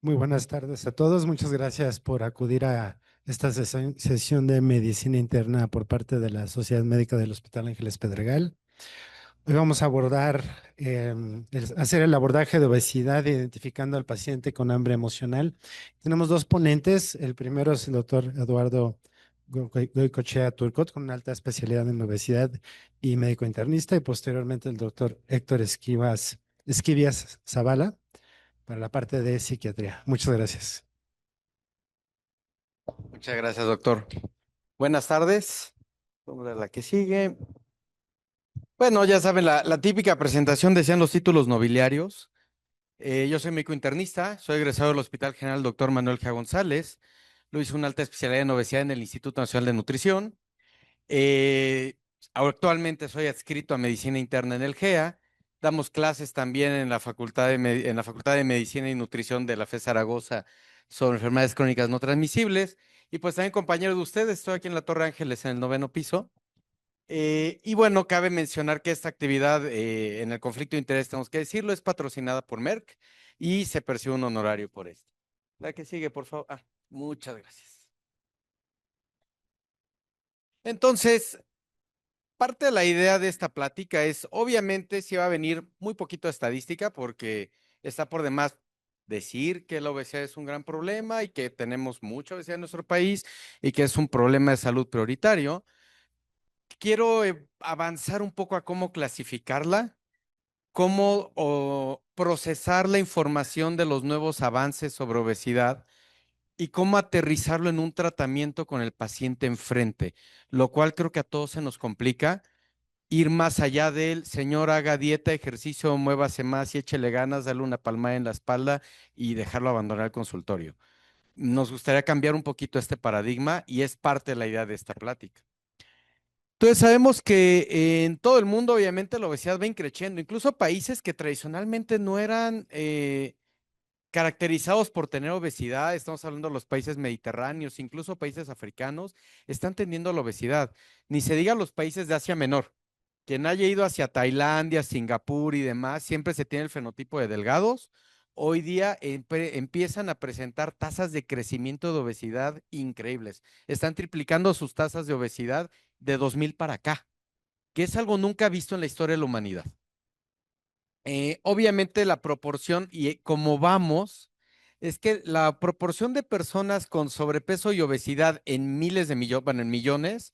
Muy buenas tardes a todos. Muchas gracias por acudir a esta sesión de medicina interna por parte de la Sociedad Médica del Hospital Ángeles Pedregal. Hoy vamos a abordar, hacer el abordaje de obesidad identificando al paciente con hambre emocional. Tenemos dos ponentes. El primero es el doctor Eduardo Goicoechea Turcot, con una alta especialidad en obesidad y médico internista, y posteriormente el doctor Héctor Esquivias Zavala para la parte de psiquiatría. Muchas gracias. Muchas gracias, doctor. Buenas tardes. Vamos a la que sigue. Bueno, ya saben, la típica presentación decían los títulos nobiliarios. Yo soy médico internista, soy egresado del Hospital General Doctor Manuel G. González. Lo hice una alta especialidad en obesidad en el Instituto Nacional de Nutrición. Eh, Actualmente soy adscrito a medicina interna en el GEA. Damos clases también en la en la Facultad de Medicina y Nutrición de la FE Zaragoza sobre enfermedades crónicas no transmisibles. Y pues también compañero de ustedes, estoy aquí en la Torre Ángeles en el noveno piso. Y bueno, cabe mencionar que esta actividad en el conflicto de interés, tenemos que decirlo, es patrocinada por Merck y se percibe un honorario por esto. La que sigue, por favor. Muchas gracias. Entonces, parte de la idea de esta plática es, obviamente, si va a venir muy poquito de estadística, porque está por demás decir que la obesidad es un gran problema y que tenemos mucha obesidad en nuestro país y que es un problema de salud prioritario. Quiero avanzar un poco a cómo clasificarla, cómo procesar la información de los nuevos avances sobre obesidad y cómo aterrizarlo en un tratamiento con el paciente enfrente, lo cual creo que a todos se nos complica ir más allá del señor, haga dieta, ejercicio, muévase más y échele ganas, darle una palmada en la espalda y dejarlo abandonar el consultorio. Nos gustaría cambiar un poquito este paradigma y es parte de la idea de esta plática. Entonces sabemos que en todo el mundo obviamente la obesidad va increciendo, incluso países que tradicionalmente no eran caracterizados por tener obesidad, estamos hablando de los países mediterráneos, incluso países africanos, están tendiendo a la obesidad. Ni se diga los países de Asia Menor. Quien haya ido hacia Tailandia, Singapur y demás, siempre se tiene el fenotipo de delgados. Hoy día empiezan a presentar tasas de crecimiento de obesidad increíbles. Están triplicando sus tasas de obesidad de 2000 para acá, que es algo nunca visto en la historia de la humanidad. Obviamente la proporción y cómo vamos es que la proporción de personas con sobrepeso y obesidad en miles de millones, bueno, en millones,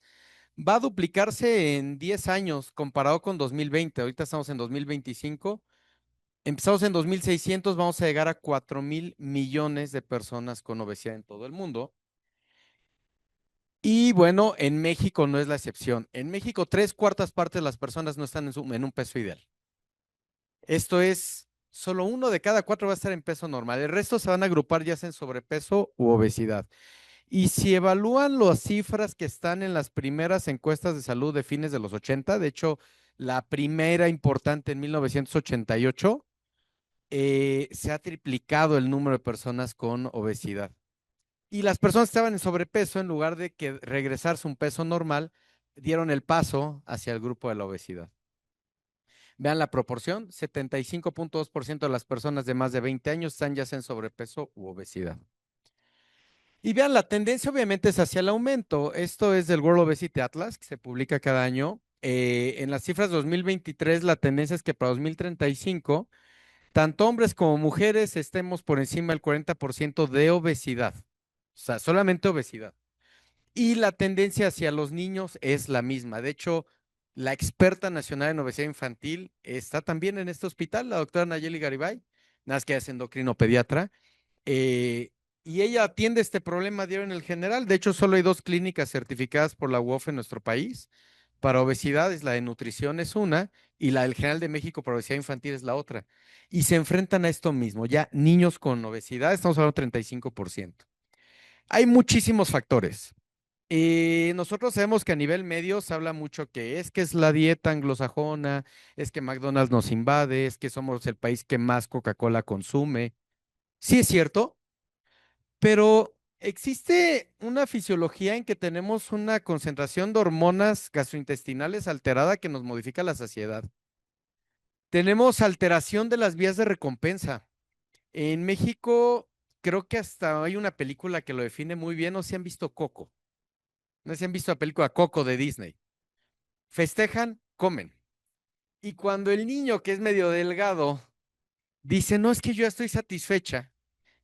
va a duplicarse en 10 años comparado con 2020. Ahorita estamos en 2025. Empezamos en 2600, vamos a llegar a 4000 millones de personas con obesidad en todo el mundo. Y bueno, en México no es la excepción. En México, tres cuartas partes de las personas no están en un peso ideal. Esto es, solo uno de cada cuatro va a estar en peso normal. El resto se van a agrupar ya sea en sobrepeso u obesidad. Y si evalúan las cifras que están en las primeras encuestas de salud de fines de los 80, de hecho, la primera importante en 1988, se ha triplicado el número de personas con obesidad. Y las personas que estaban en sobrepeso, en lugar de que regresarse a un peso normal, dieron el paso hacia el grupo de la obesidad. Vean la proporción, 75.2% de las personas de más de 20 años están ya sea en sobrepeso u obesidad. Y vean, la tendencia obviamente es hacia el aumento. Esto es del World Obesity Atlas, que se publica cada año. En las cifras de 2023, la tendencia es que para 2035, tanto hombres como mujeres estemos por encima del 40% de obesidad. O sea, solamente obesidad. Y la tendencia hacia los niños es la misma. De hecho, la experta nacional en obesidad infantil está también en este hospital, la doctora Nayeli Garibay, nada más que es endocrinopediatra, eh, y ella atiende este problema diario en el general. De hecho, solo hay dos clínicas certificadas por la UOF en nuestro país. Para obesidad es la de nutrición es una y la del General de México para obesidad infantil es la otra. Y se enfrentan a esto mismo, ya niños con obesidad, estamos hablando del 35%. Hay muchísimos factores. Nosotros sabemos que a nivel medio se habla mucho que es la dieta anglosajona, es que McDonald's nos invade, es que somos el país que más Coca-Cola consume. Sí es cierto, pero existe una fisiología en que tenemos una concentración de hormonas gastrointestinales alterada que nos modifica la saciedad. Tenemos alteración de las vías de recompensa. En México creo que hasta hay una película que lo define muy bien, o si han visto Coco. No sé si han visto la película Coco de Disney. Festejan, comen. Y cuando el niño, que es medio delgado, dice, no, es que yo ya estoy satisfecha,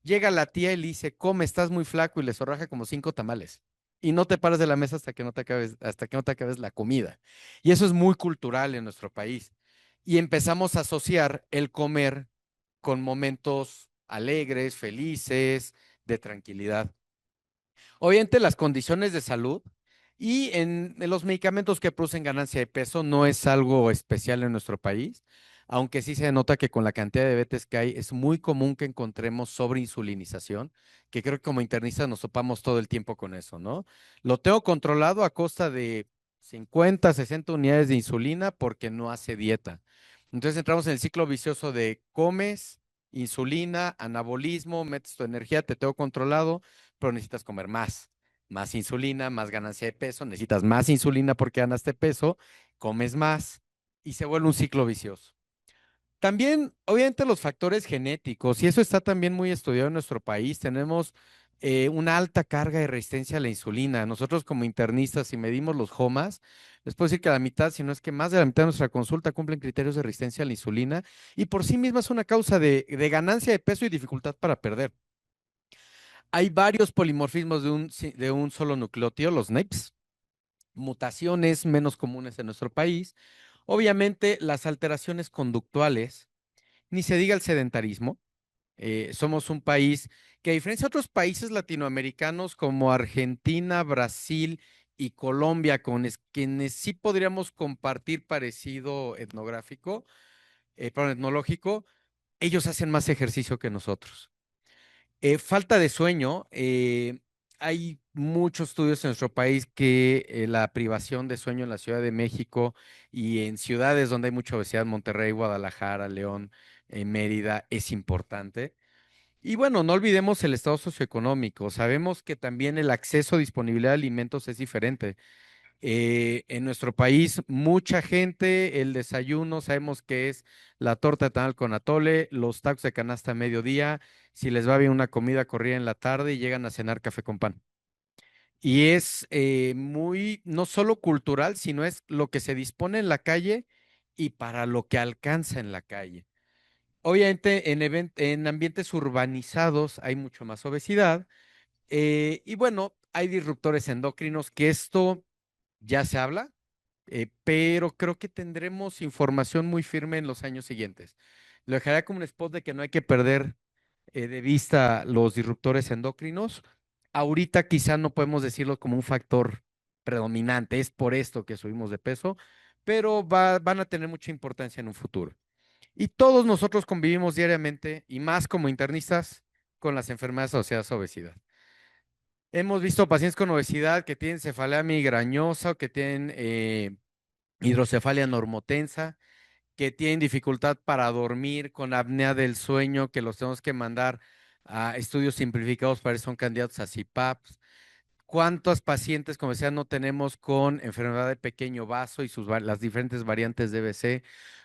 llega la tía y le dice, come, estás muy flaco y le zorraja como 5 tamales. Y no te paras de la mesa hasta que no te acabes, hasta que no te acabes la comida. Y eso es muy cultural en nuestro país. Y empezamos a asociar el comer con momentos alegres, felices, de tranquilidad. Obviamente las condiciones de salud y en los medicamentos que producen ganancia de peso no es algo especial en nuestro país, aunque sí se nota que con la cantidad de diabetes que hay es muy común que encontremos sobreinsulinización, que creo que como internistas nos topamos todo el tiempo con eso, ¿no? Lo tengo controlado a costa de 50, 60 unidades de insulina porque no hace dieta. Entonces entramos en el ciclo vicioso de comes, insulina, anabolismo, metes tu energía, te tengo controlado, pero necesitas comer más, más insulina, más ganancia de peso, necesitas más insulina porque ganaste peso, comes más y se vuelve un ciclo vicioso. También, obviamente, los factores genéticos, y eso está también muy estudiado en nuestro país. Tenemos una alta carga de resistencia a la insulina. Nosotros como internistas, si medimos los HOMAs, les puedo decir que la mitad, si no es que más de la mitad de nuestra consulta cumplen criterios de resistencia a la insulina y por sí misma es una causa de ganancia de peso y dificultad para perder. Hay varios polimorfismos de un solo nucleótido, los NAPs, mutaciones menos comunes en nuestro país. Obviamente, las alteraciones conductuales, ni se diga el sedentarismo. Somos un país que, a diferencia de otros países latinoamericanos como Argentina, Brasil y Colombia, con quienes sí podríamos compartir parecido etnográfico, perdón, etnológico, ellos hacen más ejercicio que nosotros. Falta de sueño. Hay muchos estudios en nuestro país que la privación de sueño en la Ciudad de México y en ciudades donde hay mucha obesidad, Monterrey, Guadalajara, León, Mérida, es importante. Y bueno, no olvidemos el estado socioeconómico. Sabemos que también el acceso a disponibilidad de alimentos es diferente. En nuestro país, mucha gente, el desayuno, sabemos que es la torta de tamal con atole, los tacos de canasta a mediodía, si les va bien una comida corrida en la tarde y llegan a cenar café con pan. Y es muy, no solo cultural, sino es lo que se dispone en la calle y para lo que alcanza en la calle. Obviamente, en ambientes urbanizados hay mucho más obesidad. Y bueno, hay disruptores endocrinos que esto ya se habla, pero creo que tendremos información muy firme en los años siguientes. Lo dejaría como un spot de que no hay que perder de vista los disruptores endocrinos. Ahorita quizá no podemos decirlo como un factor predominante, es por esto que subimos de peso, pero van a tener mucha importancia en un futuro. Y todos nosotros convivimos diariamente, y más como internistas, con las enfermedades asociadas a obesidad. Hemos visto pacientes con obesidad que tienen cefalea migrañosa o que tienen hidrocefalia normotensa, que tienen dificultad para dormir, con apnea del sueño, que los tenemos que mandar a estudios simplificados para ver si son candidatos a CPAP. ¿Cuántos pacientes, como decía, no tenemos con enfermedad de pequeño vaso y las diferentes variantes de BC?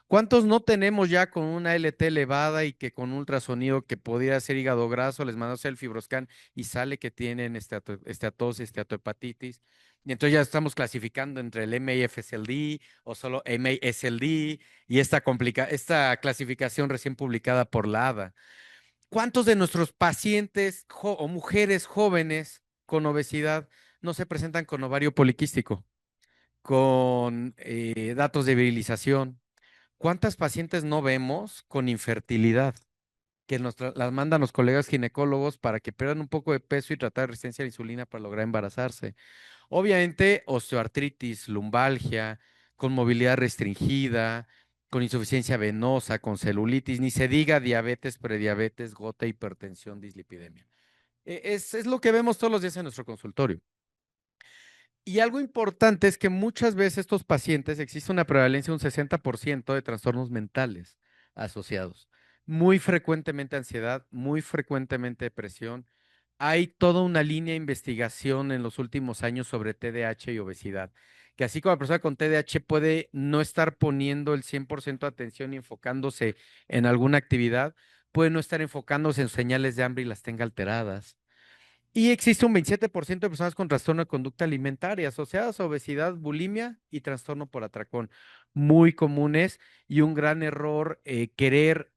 ¿Cuántos no tenemos ya con una LT elevada y que con ultrasonido que podría ser hígado graso, les mandamos el fibroscan y sale que tienen esteatosis, esteatohepatitis? Y entonces ya estamos clasificando entre el MAFSLD o solo MASLD y esta clasificación recién publicada por la ADA. ¿Cuántos de nuestros pacientes o mujeres jóvenes con obesidad no se presentan con ovario poliquístico, con datos de virilización? ¿Cuántas pacientes no vemos con infertilidad? Que las mandan los colegas ginecólogos para que pierdan un poco de peso y tratar resistencia a la insulina para lograr embarazarse. Obviamente, osteoartritis, lumbalgia, con movilidad restringida, con insuficiencia venosa, con celulitis, ni se diga diabetes, prediabetes, gota, hipertensión, dislipidemia. Es lo que vemos todos los días en nuestro consultorio. Y algo importante es que muchas veces estos pacientes existe una prevalencia de un 60% de trastornos mentales asociados. Muy frecuentemente ansiedad, muy frecuentemente depresión. Hay toda una línea de investigación en los últimos años sobre TDAH y obesidad, que así como la persona con TDAH puede no estar poniendo el 100% de atención y enfocándose en alguna actividad, puede no estar enfocándose en señales de hambre y las tenga alteradas. Y existe un 27% de personas con trastorno de conducta alimentaria asociadas a obesidad, bulimia y trastorno por atracón, muy comunes y un gran error querer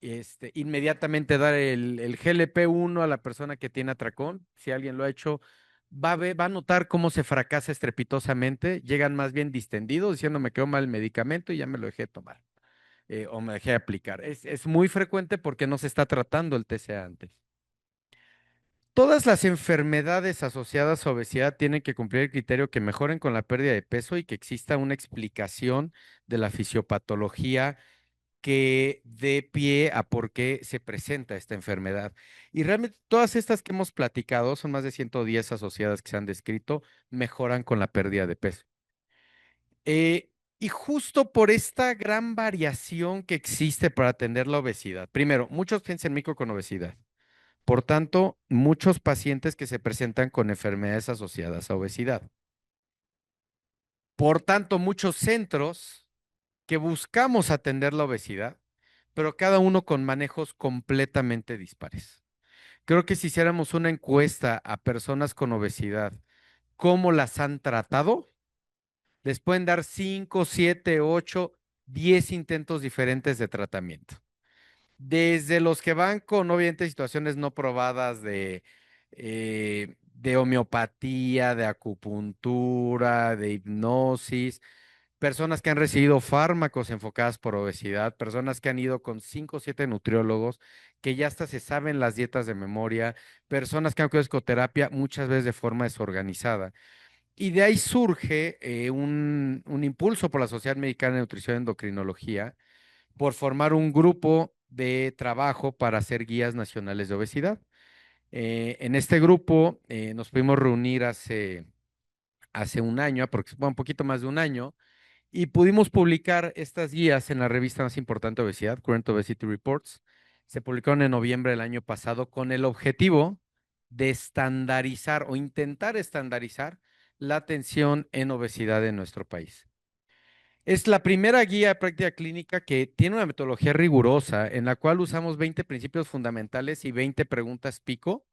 inmediatamente dar el GLP-1 a la persona que tiene atracón. Si alguien lo ha hecho, va a notar cómo se fracasa estrepitosamente. Llegan más bien distendidos diciendo me quedó mal el medicamento y ya me lo dejé tomar o me dejé aplicar. Es muy frecuente porque no se está tratando el TCA antes. Todas las enfermedades asociadas a obesidad tienen que cumplir el criterio que mejoren con la pérdida de peso y que exista una explicación de la fisiopatología que dé pie a por qué se presenta esta enfermedad. Y realmente todas estas que hemos platicado, son más de 110 asociadas que se han descrito, mejoran con la pérdida de peso. Eh, y justo por esta gran variación que existe para atender la obesidad. Primero, muchos piensan en micro con obesidad. Por tanto, muchos pacientes que se presentan con enfermedades asociadas a obesidad. Por tanto, muchos centros que buscamos atender la obesidad, pero cada uno con manejos completamente dispares. Creo que si hiciéramos una encuesta a personas con obesidad, cómo las han tratado, les pueden dar 5, 7, 8, 10 intentos diferentes de tratamiento. Desde los que van con, obviamente, situaciones no probadas de homeopatía, de acupuntura, de hipnosis, personas que han recibido fármacos enfocadas por obesidad, personas que han ido con 5 o 7 nutriólogos, que ya hasta se saben las dietas de memoria, personas que han hecho psicoterapia, muchas veces de forma desorganizada. Y de ahí surge un impulso por la Sociedad Mexicana de Nutrición y Endocrinología por formar un grupo de trabajo para hacer guías nacionales de obesidad. En este grupo nos pudimos reunir hace un año, bueno, un poquito más de un año, y pudimos publicar estas guías en la revista más importante de obesidad, Current Obesity Reports. Se publicaron en noviembre del año pasado con el objetivo de estandarizar o intentar estandarizar la atención en obesidad en nuestro país. Es la primera guía de práctica clínica que tiene una metodología rigurosa en la cual usamos 20 principios fundamentales y 20 preguntas pico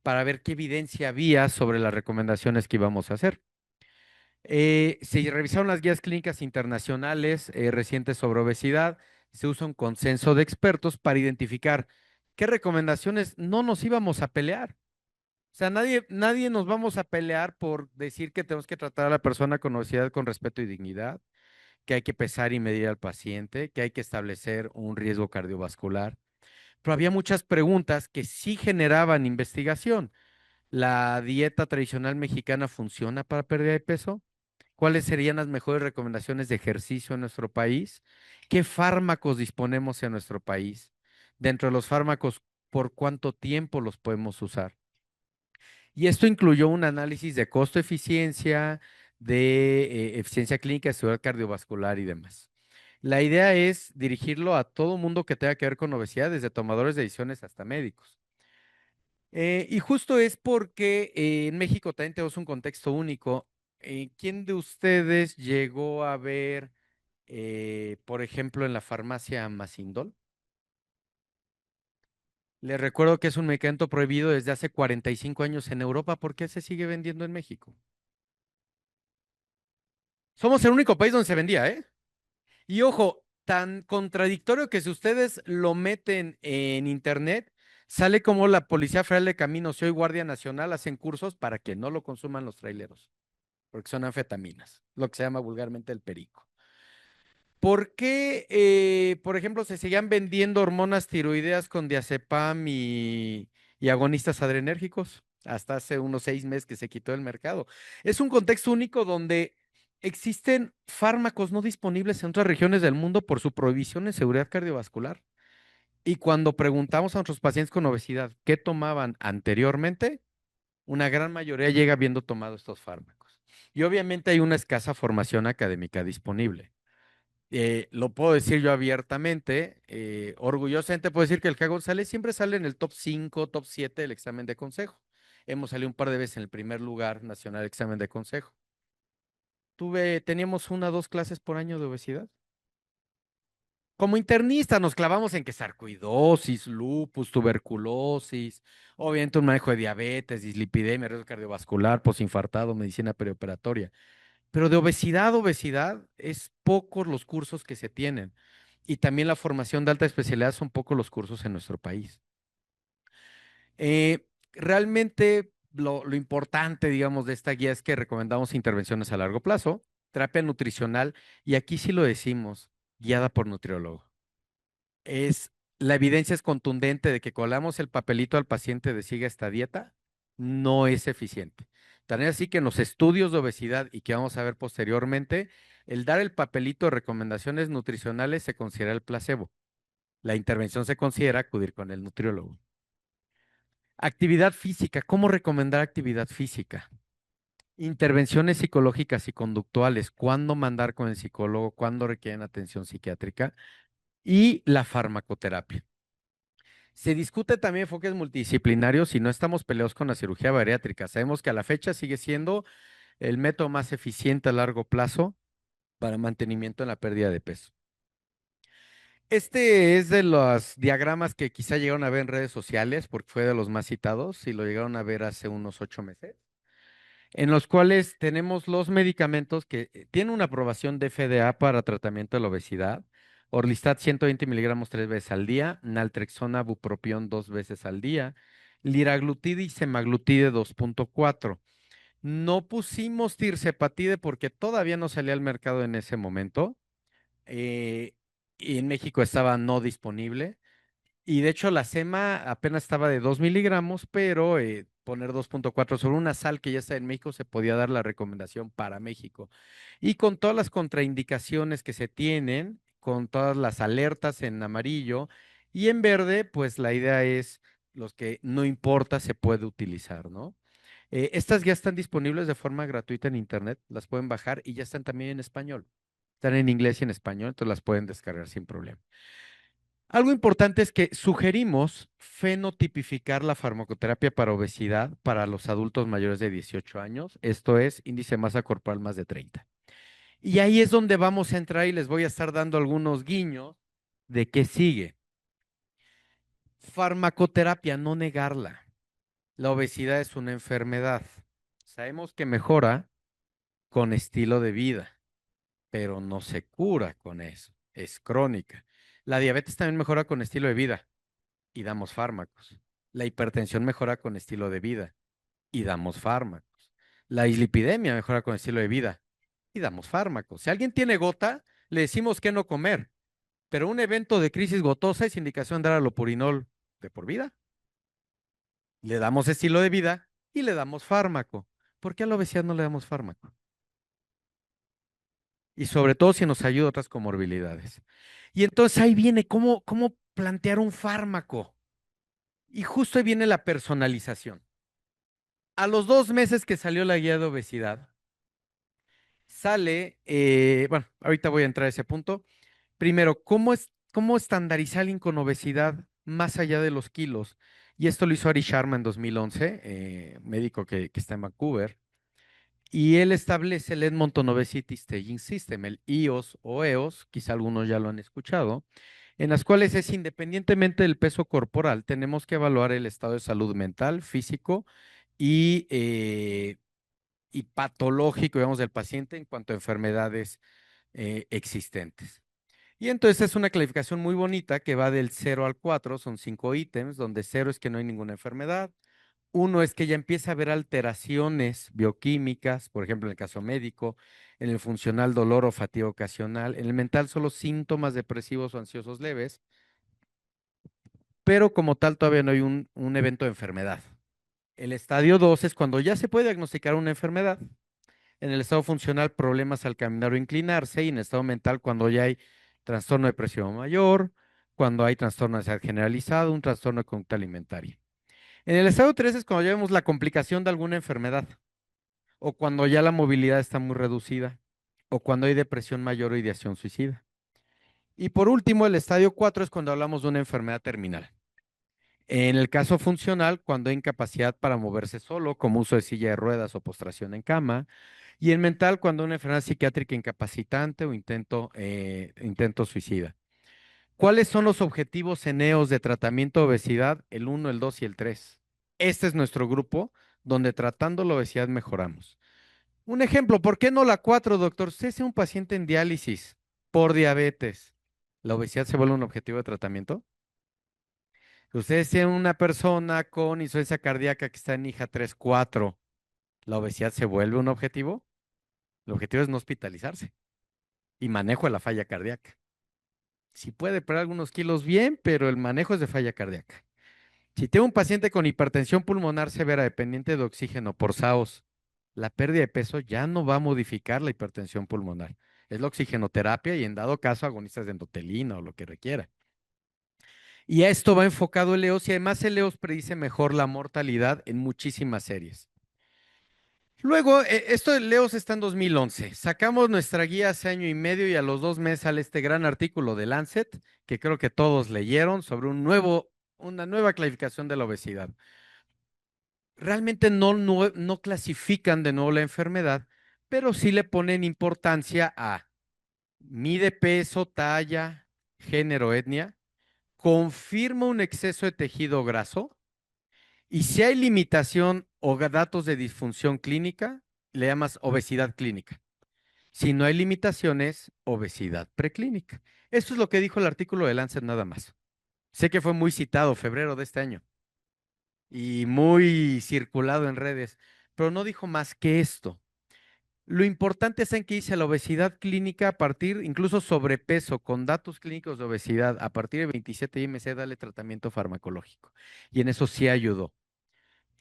para ver qué evidencia había sobre las recomendaciones que íbamos a hacer. Se revisaron las guías clínicas internacionales recientes sobre obesidad. Se usa un consenso de expertos para identificar qué recomendaciones no nos íbamos a pelear. O sea, nadie nos vamos a pelear por decir que tenemos que tratar a la persona con obesidad con respeto y dignidad, que hay que pesar y medir al paciente, que hay que establecer un riesgo cardiovascular. Pero había muchas preguntas que sí generaban investigación. ¿La dieta tradicional mexicana funciona para pérdida de peso? ¿Cuáles serían las mejores recomendaciones de ejercicio en nuestro país? ¿Qué fármacos disponemos en nuestro país? Dentro de los fármacos, ¿por cuánto tiempo los podemos usar? Y esto incluyó un análisis de costo-eficiencia, de eficiencia clínica, seguridad cardiovascular y demás. La idea es dirigirlo a todo mundo que tenga que ver con obesidad, desde tomadores de decisiones hasta médicos. Y justo es porque en México también tenemos un contexto único. ¿Quién de ustedes llegó a ver, por ejemplo, en la farmacia Masindol? Les recuerdo que es un medicamento prohibido desde hace 45 años en Europa. ¿Por qué se sigue vendiendo en México? Somos el único país donde se vendía, ¿eh? Y ojo, tan contradictorio que si ustedes lo meten en internet, sale como la Policía Federal de Caminos y hoy Guardia Nacional hacen cursos para que no lo consuman los traileros, porque son anfetaminas, lo que se llama vulgarmente el perico. ¿Por qué, por ejemplo, se seguían vendiendo hormonas tiroideas con diazepam y agonistas adrenérgicos? Hasta hace unos 6 meses que se quitó del mercado. Es un contexto único donde existen fármacos no disponibles en otras regiones del mundo por su prohibición en seguridad cardiovascular. Y cuando preguntamos a nuestros pacientes con obesidad qué tomaban anteriormente, una gran mayoría llega habiendo tomado estos fármacos. Y obviamente hay una escasa formación académica disponible. Lo puedo decir yo abiertamente, orgullosamente puedo decir que el K. González siempre sale en el top 5, top 7 del examen de consejo. Hemos salido un par de veces en el primer lugar nacional del examen de consejo. Teníamos 1 o 2 clases por año de obesidad. Como internista nos clavamos en que sarcoidosis, lupus, tuberculosis, obviamente un manejo de diabetes, dislipidemia, riesgo cardiovascular, posinfartado, medicina perioperatoria. Pero de obesidad, obesidad, es pocos los cursos que se tienen. Y también la formación de alta especialidad son pocos los cursos en nuestro país. Realmente lo importante, digamos, de esta guía es que recomendamos intervenciones a largo plazo, terapia nutricional, y aquí sí lo decimos, guiada por nutriólogo. La evidencia es contundente de que colamos el papelito al paciente de siga esta dieta, no es eficiente. Tan es así que en los estudios de obesidad y que vamos a ver posteriormente, el dar el papelito de recomendaciones nutricionales se considera el placebo. La intervención se considera acudir con el nutriólogo. Actividad física. ¿Cómo recomendar actividad física? Intervenciones psicológicas y conductuales. ¿Cuándo mandar con el psicólogo? ¿Cuándo requieren atención psiquiátrica? Y la farmacoterapia. Se discute también enfoques multidisciplinarios y no estamos peleados con la cirugía bariátrica. Sabemos que a la fecha sigue siendo el método más eficiente a largo plazo para mantenimiento en la pérdida de peso. Este es de los diagramas que quizá llegaron a ver en redes sociales porque fue de los más citados y lo llegaron a ver hace unos 8 meses, en los cuales tenemos los medicamentos que tienen una aprobación de FDA para tratamiento de la obesidad. Orlistat 120 miligramos 3 veces al día, naltrexona, bupropión 2 veces al día, liraglutide y semaglutide 2.4. No pusimos tirzepatide porque todavía no salía al mercado en ese momento. eh, y en México estaba no disponible. Y de hecho la SEMA apenas estaba de 2 miligramos, pero poner 2.4 sobre una sal que ya está en México se podía dar la recomendación para México. Y con todas las contraindicaciones que se tienen, con todas las alertas en amarillo y en verde, pues la idea es los que no importa se puede utilizar, ¿no? Estas ya están disponibles de forma gratuita en internet, las pueden bajar y ya están también en español. Están en inglés y en español, entonces las pueden descargar sin problema. Algo importante es que sugerimos fenotipificar la farmacoterapia para obesidad para los adultos mayores de 18 años, esto es índice de masa corporal más de 30. Y ahí es donde vamos a entrar y les voy a estar dando algunos guiños de qué sigue. Farmacoterapia, no negarla. La obesidad es una enfermedad. Sabemos que mejora con estilo de vida, pero no se cura con eso, es crónica. La diabetes también mejora con estilo de vida y damos fármacos. La hipertensión mejora con estilo de vida y damos fármacos. La dislipidemia mejora con estilo de vida y damos fármacos. Si alguien tiene gota, le decimos que no comer, pero un evento de crisis gotosa es indicación de dar alopurinol de por vida. Le damos estilo de vida y le damos fármaco. ¿Por qué a la obesidad no le damos fármaco? Y sobre todo si nos ayuda otras comorbilidades. Y entonces ahí viene cómo plantear un fármaco. Y justo ahí viene la personalización. A los 2 meses que salió la guía de obesidad, sale, bueno, ahorita voy a entrar a ese punto. Primero, cómo estandarizar a alguien con obesidad más allá de los kilos? Y esto lo hizo Ari Sharma en 2011, médico que está en Vancouver. Y él establece el Edmonton Obesity Staging System, el EOS o EOS, quizá algunos ya lo han escuchado, en las cuales es independientemente del peso corporal, tenemos que evaluar el estado de salud mental, físico y y patológico, digamos, del paciente en cuanto a enfermedades existentes. Y entonces es una clasificación muy bonita que va del 0 al 4, son 5 ítems, donde 0 es que no hay ninguna enfermedad, 1 es que ya empieza a haber alteraciones bioquímicas, por ejemplo, en el caso médico, en el funcional dolor o fatiga ocasional, en el mental solo síntomas depresivos o ansiosos leves, pero como tal todavía no hay un evento de enfermedad. El estadio 2 es cuando ya se puede diagnosticar una enfermedad. En el estado funcional, problemas al caminar o inclinarse, y en el estado mental, cuando ya hay trastorno de presión mayor, cuando hay trastorno de ansiedad generalizado, un trastorno de conducta alimentaria. En el estado 3 es cuando ya vemos la complicación de alguna enfermedad, o cuando ya la movilidad está muy reducida, o cuando hay depresión mayor o ideación suicida. Y por último, el estadio 4 es cuando hablamos de una enfermedad terminal. En el caso funcional, cuando hay incapacidad para moverse solo, como uso de silla de ruedas o postración en cama, y en mental, cuando hay una enfermedad psiquiátrica incapacitante o intento suicida. ¿Cuáles son los objetivos ENEOS de tratamiento de obesidad? El uno, el 2 y el 3. Este es nuestro grupo donde tratando la obesidad mejoramos. Un ejemplo, ¿por qué no la 4, doctor? Usted es un paciente en diálisis por diabetes. ¿La obesidad se vuelve un objetivo de tratamiento? Ustedes tienen una persona con insuficiencia cardíaca que está en hija 3, 4. ¿La obesidad se vuelve un objetivo? El objetivo es no hospitalizarse y manejo de la falla cardíaca. Si puede perder algunos kilos, bien, pero el manejo es de falla cardíaca. Si tengo un paciente con hipertensión pulmonar severa dependiente de oxígeno por SAOS, la pérdida de peso ya no va a modificar la hipertensión pulmonar. Es la oxigenoterapia y en dado caso agonistas de endotelina o lo que requiera. Y a esto va enfocado el EOS y además el EOS predice mejor la mortalidad en muchísimas series. Luego, esto de Leos está en 2011. Sacamos nuestra guía hace año y medio y a los 2 meses sale este gran artículo de Lancet, que creo que todos leyeron, sobre una nueva clasificación de la obesidad. Realmente no clasifican de nuevo la enfermedad, pero sí le ponen importancia a mide peso, talla, género, etnia, confirma un exceso de tejido graso y si hay limitación o datos de disfunción clínica, le llamas obesidad clínica. Si no hay limitaciones, obesidad preclínica. Esto es lo que dijo el artículo de Lancet nada más. Sé que fue muy citado, febrero de este año, y muy circulado en redes, pero no dijo más que esto. Lo importante es en que dice la obesidad clínica a partir, incluso sobrepeso, con datos clínicos de obesidad, a partir de 27 IMC, dale tratamiento farmacológico. Y en eso sí ayudó.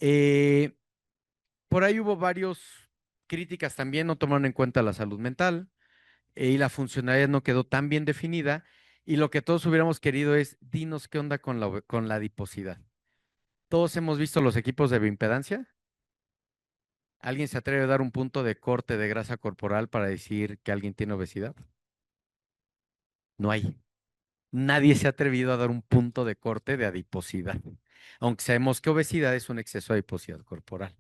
Eh, por ahí hubo varias críticas también, no tomaron en cuenta la salud mental y la funcionalidad no quedó tan bien definida. Y lo que todos hubiéramos querido es, dinos qué onda con la adiposidad. Todos hemos visto los equipos de bioimpedancia. ¿Alguien se atreve a dar un punto de corte de grasa corporal para decir que alguien tiene obesidad? No hay. Nadie se ha atrevido a dar un punto de corte de adiposidad, aunque sabemos que obesidad es un exceso de adiposidad corporal.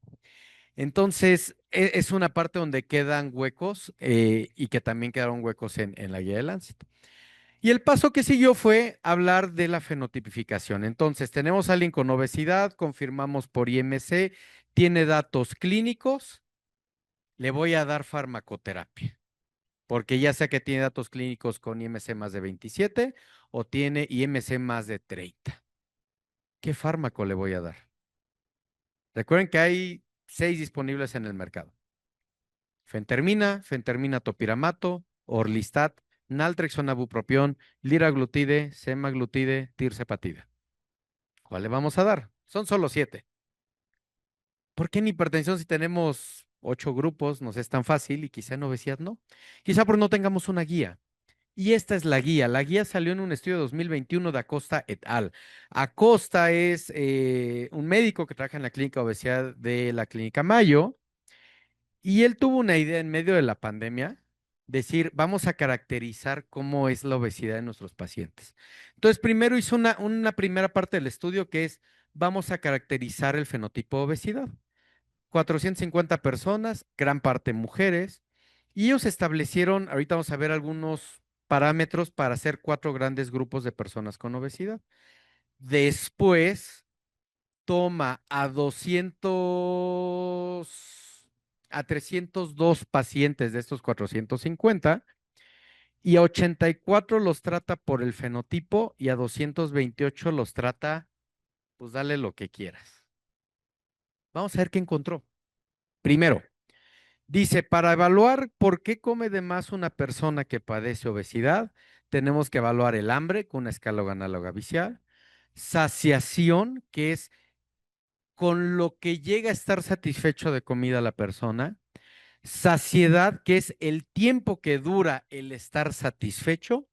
Entonces, es una parte donde quedan huecos y que también quedaron huecos en la guía de Lancet. Y el paso que siguió fue hablar de la fenotipificación. Entonces, tenemos a alguien con obesidad, confirmamos por IMC, tiene datos clínicos, le voy a dar farmacoterapia, porque ya sea que tiene datos clínicos con IMC más de 27 o tiene IMC más de 30. ¿Qué fármaco le voy a dar? Recuerden que hay 6 disponibles en el mercado. Fentermina, topiramato, orlistat, naltrexona, bupropión, liraglutide, semaglutide, tirzepatide. ¿Cuál le vamos a dar? Son solo 7. ¿Por qué en hipertensión si tenemos 8 grupos nos es tan fácil y quizá en obesidad no? Quizá porque no tengamos una guía. Y esta es la guía. La guía salió en un estudio de 2021 de Acosta et al. Acosta es un médico que trabaja en la clínica de obesidad de la Clínica Mayo. Y él tuvo una idea en medio de la pandemia, decir, vamos a caracterizar cómo es la obesidad en nuestros pacientes. Entonces, primero hizo una primera parte del estudio que es, vamos a caracterizar el fenotipo de obesidad. 450 personas, gran parte mujeres, y ellos establecieron, ahorita vamos a ver algunos parámetros para hacer 4 grandes grupos de personas con obesidad. Después toma a 302 pacientes de estos 450 y a 84 los trata por el fenotipo y a 228 los trata, pues dale lo que quieras. Vamos a ver qué encontró. Primero, dice, para evaluar por qué come de más una persona que padece obesidad, tenemos que evaluar el hambre con una escala análoga vicial, saciación, que es con lo que llega a estar satisfecho de comida la persona, saciedad, que es el tiempo que dura el estar satisfecho,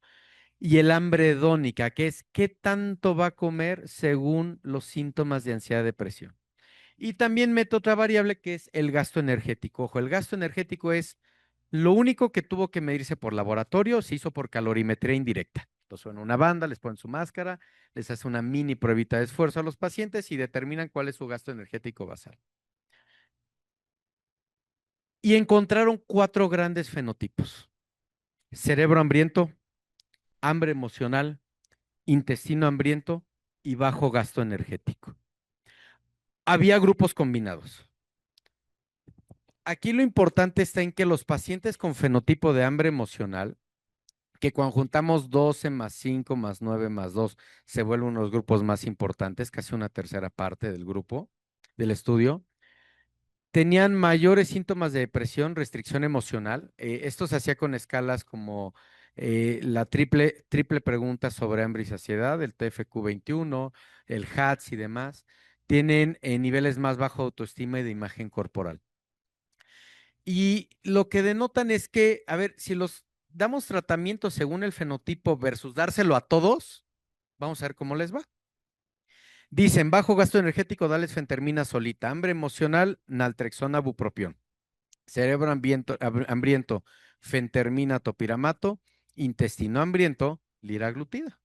y el hambre hedónica, que es qué tanto va a comer según los síntomas de ansiedad y depresión. Y también mete otra variable que es el gasto energético. Ojo, el gasto energético es lo único que tuvo que medirse por laboratorio, se hizo por calorimetría indirecta. Entonces, en una banda, les ponen su máscara, les hace una mini pruebita de esfuerzo a los pacientes y determinan cuál es su gasto energético basal. Y encontraron 4 grandes fenotipos: cerebro hambriento, hambre emocional, intestino hambriento y bajo gasto energético. Había grupos combinados. Aquí lo importante está en que los pacientes con fenotipo de hambre emocional, que cuando juntamos 12 más 5 más 9 más 2, se vuelven unos grupos más importantes, casi una tercera parte del grupo, del estudio, tenían mayores síntomas de depresión, restricción emocional. Esto se hacía con escalas como la triple pregunta sobre hambre y saciedad, el TFQ-21, el HATS y demás. Tienen niveles más bajos de autoestima y de imagen corporal. Y lo que denotan es que, a ver, si los damos tratamiento según el fenotipo versus dárselo a todos, vamos a ver cómo les va. Dicen, bajo gasto energético, dales fentermina solita, hambre emocional, naltrexona, bupropión. Cerebro hambriento, fentermina, topiramato, intestino hambriento, liraglutida.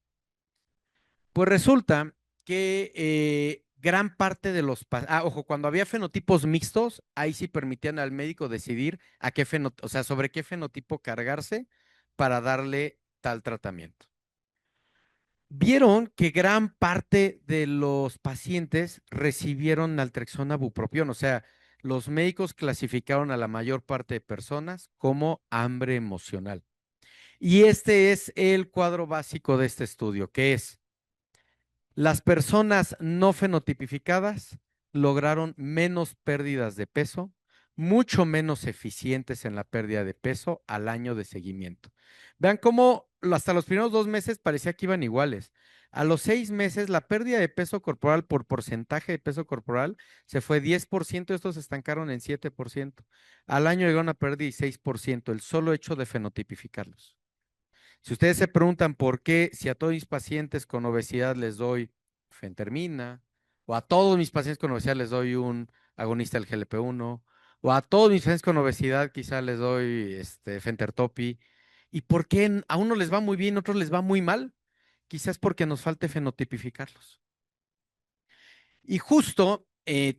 Pues resulta que gran parte de los ojo, cuando había fenotipos mixtos, ahí sí permitían al médico decidir a qué o sea, sobre qué fenotipo cargarse para darle tal tratamiento. Vieron que gran parte de los pacientes recibieron naltrexona bupropión, o sea, los médicos clasificaron a la mayor parte de personas como hambre emocional. Y este es el cuadro básico de este estudio, que es las personas no fenotipificadas lograron menos pérdidas de peso, mucho menos eficientes en la pérdida de peso al año de seguimiento. Vean cómo hasta los primeros 2 meses parecía que iban iguales. A los 6 meses, la pérdida de peso corporal por porcentaje de peso corporal se fue 10%, estos se estancaron en 7%. Al año llegaron a perder 16%, el solo hecho de fenotipificarlos. Si ustedes se preguntan por qué, si a todos mis pacientes con obesidad les doy fentermina, o a todos mis pacientes con obesidad les doy un agonista del GLP-1, o a todos mis pacientes con obesidad quizá les doy fentertopi, y por qué a uno les va muy bien, a otros les va muy mal, quizás porque nos falte fenotipificarlos. Y justo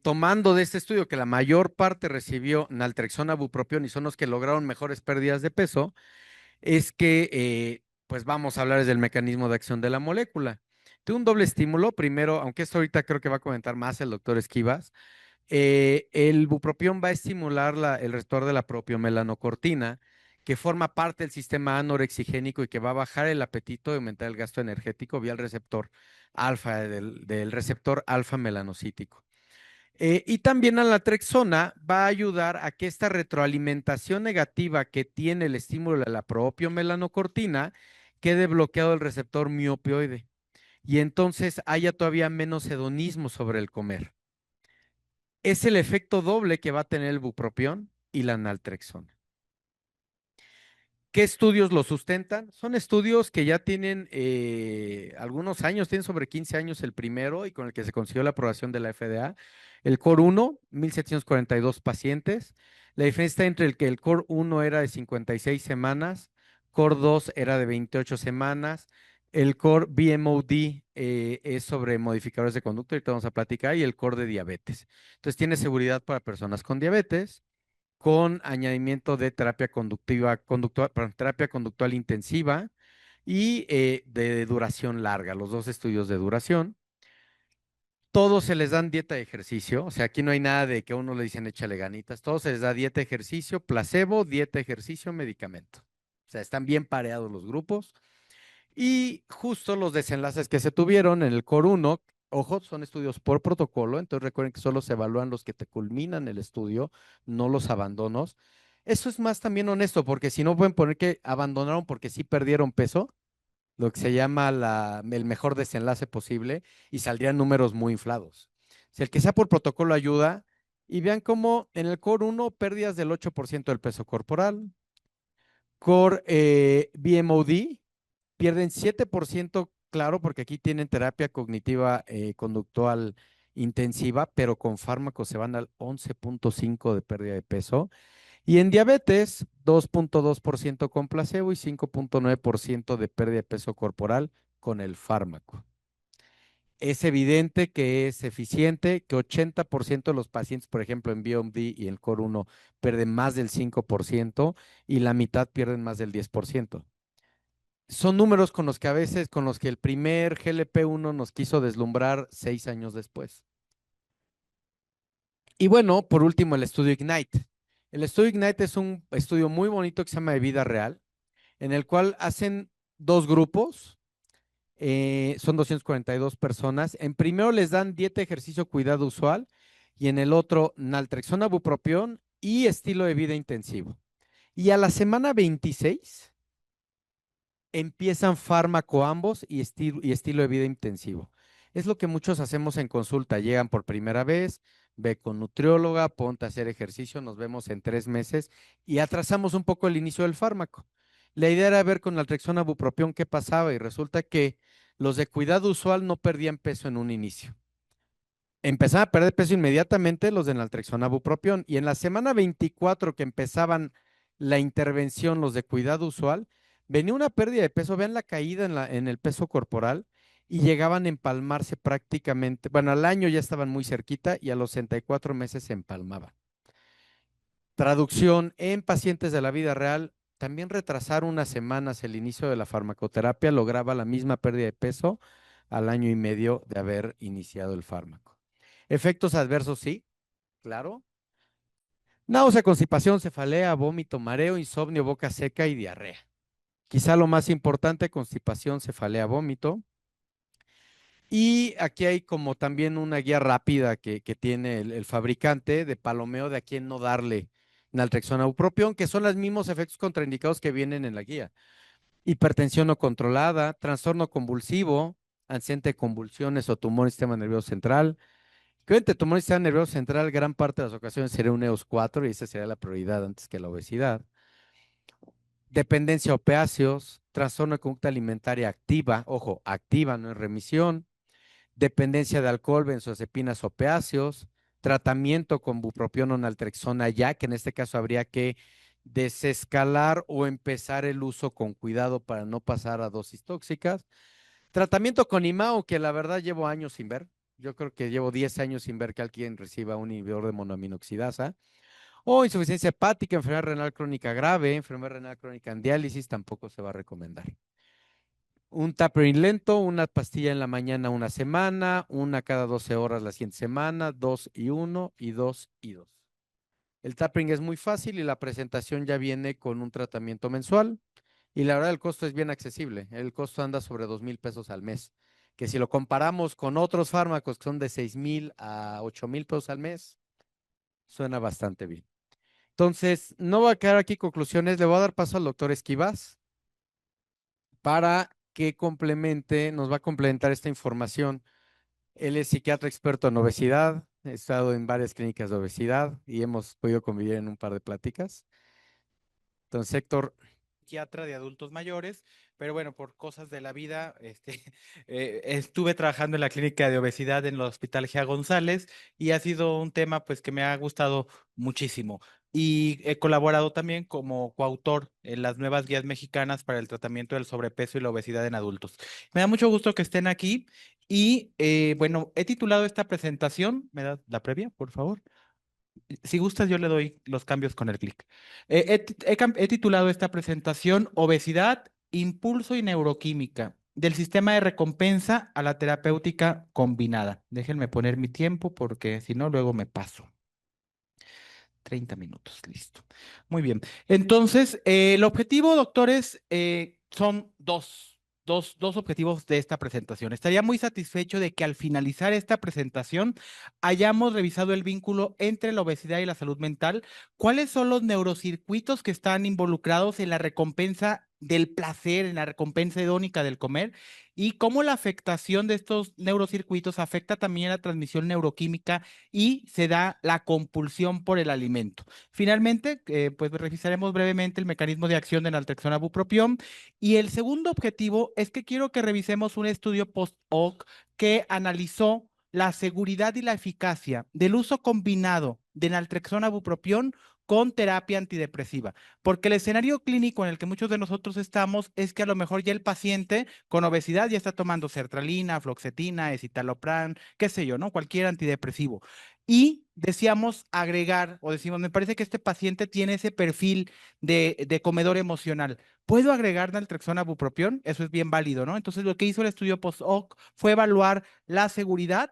tomando de este estudio que la mayor parte recibió naltrexona, bupropión y son los que lograron mejores pérdidas de peso, es que, pues vamos a hablar del mecanismo de acción de la molécula. Tiene un doble estímulo. Primero, aunque esto ahorita creo que va a comentar más el doctor Esquivas, el bupropión va a estimular el receptor de la propiomelanocortina, que forma parte del sistema anorexigénico y que va a bajar el apetito y aumentar el gasto energético vía el receptor alfa, del receptor alfa melanocítico. Y también a la trexona va a ayudar a que esta retroalimentación negativa que tiene el estímulo de la propiomelanocortina quede bloqueado el receptor miopioide y entonces haya todavía menos hedonismo sobre el comer. Es el efecto doble que va a tener el bupropión y la naltrexona. ¿Qué estudios lo sustentan? Son estudios que ya tienen algunos años, tienen sobre 15 años el primero y con el que se consiguió la aprobación de la FDA. El CORE 1, 1742 pacientes. La diferencia está entre el que el CORE 1 era de 56 semanas, CORE 2 era de 28 semanas, el CORE BMOD es sobre modificadores de conducta, ahorita vamos a platicar, y el CORE de diabetes. Entonces tiene seguridad para personas con diabetes con añadimiento de terapia terapia conductual intensiva y de duración larga, los dos estudios de duración. Todos se les dan dieta de ejercicio, o sea, aquí no hay nada de que a uno le dicen échale ganitas, todos se les da dieta, ejercicio, placebo, dieta, ejercicio, medicamento. O sea, están bien pareados los grupos. Y justo los desenlaces que se tuvieron en el CORE 1, ojo, son estudios por protocolo, entonces recuerden que solo se evalúan los que te culminan el estudio, no los abandonos. Eso es más también honesto, porque si no pueden poner que abandonaron porque sí perdieron peso, lo que se llama el mejor desenlace posible, y saldrían números muy inflados. Si el que sea por protocolo ayuda, y vean cómo en el CORE 1 pérdidas del 8% del peso corporal, CORE BMOD pierden 7%, claro, porque aquí tienen terapia cognitiva conductual intensiva, pero con fármacos se van al 11.5 de pérdida de peso. Y en diabetes, 2.2% con placebo y 5.9% de pérdida de peso corporal con el fármaco. Es evidente que es eficiente, que 80% de los pacientes, por ejemplo, en BMD y en CORE 1 pierden más del 5% y la mitad pierden más del 10%. son números con los que a veces, con los que el primer GLP-1 nos quiso deslumbrar 6 años después. Y bueno, por último, el estudio Ignite. El estudio Ignite es un estudio muy bonito que se llama de vida real, en el cual hacen dos grupos, son 242 personas. En primero les dan dieta, ejercicio, cuidado usual, y en el otro naltrexona, bupropión y estilo de vida intensivo. Y a la semana 26 empiezan fármaco ambos y estilo de vida intensivo. Es lo que muchos hacemos en consulta. Llegan por primera vez, ve con nutrióloga, ponte a hacer ejercicio, nos vemos en 3 meses y atrasamos un poco el inicio del fármaco. La idea era ver con la naltrexona bupropión qué pasaba y resulta que los de cuidado usual no perdían peso en un inicio. Empezaban a perder peso inmediatamente los de naltrexona bupropión y en la semana 24 que empezaban la intervención, los de cuidado usual, venía una pérdida de peso, vean la caída en el peso corporal y llegaban a empalmarse prácticamente, bueno, al año ya estaban muy cerquita y a los 64 meses se empalmaban. Traducción, en pacientes de la vida real, también retrasar unas semanas el inicio de la farmacoterapia lograba la misma pérdida de peso al año y medio de haber iniciado el fármaco. Efectos adversos, sí, claro. Náusea, constipación, cefalea, vómito, mareo, insomnio, boca seca y diarrea. Quizá lo más importante, constipación, cefalea, vómito. Y aquí hay como también una guía rápida que tiene el fabricante de palomeo de a quién no darle naltrexona bupropión, que son los mismos efectos contraindicados que vienen en la guía. Hipertensión no controlada, trastorno convulsivo, ansiedad de convulsiones o tumor del sistema nervioso central. Que entre tumor del sistema nervioso central, gran parte de las ocasiones sería un EOS 4 y esa sería la prioridad antes que la obesidad. Dependencia a opiáceos, trastorno de conducta alimentaria activa, ojo, activa, no en remisión, dependencia de alcohol, benzodiazepinas, opiáceos, tratamiento con bupropión o naltrexona ya, que en este caso habría que desescalar o empezar el uso con cuidado para no pasar a dosis tóxicas. Tratamiento con IMAO, que la verdad llevo años sin ver. Yo creo que llevo 10 años sin ver que alguien reciba un inhibidor de monoaminoxidasa. O insuficiencia hepática, enfermedad renal crónica grave, enfermedad renal crónica en diálisis, tampoco se va a recomendar. Un tapering lento, una pastilla en la mañana una semana, una cada 12 horas la siguiente semana, 2 y 1 y 2 y 2. El tapering es muy fácil y la presentación ya viene con un tratamiento mensual y la verdad el costo es bien accesible. El costo anda sobre 2,000 pesos al mes, que si lo comparamos con otros fármacos que son de 6,000 a 8,000 pesos al mes, suena bastante bien. Entonces, no voy a quedar aquí conclusiones, le voy a dar paso al doctor Esquivas para que complemente, nos va a complementar esta información. Él es psiquiatra experto en obesidad, he estado en varias clínicas de obesidad y hemos podido convivir en un par de pláticas. Entonces, Héctor, Psiquiatra de adultos mayores, pero bueno, por cosas de la vida, estuve trabajando en la clínica de obesidad en el Hospital Gea González y ha sido un tema pues que me ha gustado muchísimo. Y he colaborado también como coautor en las nuevas guías mexicanas para el tratamiento del sobrepeso y la obesidad en adultos. Me da mucho gusto que estén aquí y bueno, he titulado esta presentación, ¿me das la previa, por favor? Si gustas, yo le doy los cambios con el clic. He titulado esta presentación Obesidad, Impulso y Neuroquímica, del sistema de recompensa a la terapéutica combinada. Déjenme poner mi tiempo porque si no, luego me paso. 30 minutos, listo. Muy bien. Entonces, el objetivo, doctores, son dos objetivos de esta presentación. Estaría muy satisfecho de que al finalizar esta presentación hayamos revisado el vínculo entre la obesidad y la salud mental, cuáles son los neurocircuitos que están involucrados en la recompensa del placer, en la recompensa hedónica del comer, y cómo la afectación de estos neurocircuitos afecta también la transmisión neuroquímica y se da la compulsión por el alimento. Finalmente, pues revisaremos brevemente el mecanismo de acción de naltrexona bupropión y el segundo objetivo es que quiero que revisemos un estudio post-hoc que analizó la seguridad y la eficacia del uso combinado de naltrexona bupropión con terapia antidepresiva, porque el escenario clínico en el que muchos de nosotros estamos es que a lo mejor ya el paciente con obesidad ya está tomando sertralina, fluoxetina, escitalopram, qué sé yo, ¿no? Cualquier antidepresivo. Y decíamos agregar, o decimos, me parece que este paciente tiene ese perfil de comedor emocional. ¿Puedo agregar naltrexona bupropión? Eso es bien válido, ¿no? Entonces, lo que hizo el estudio post-hoc fue evaluar la seguridad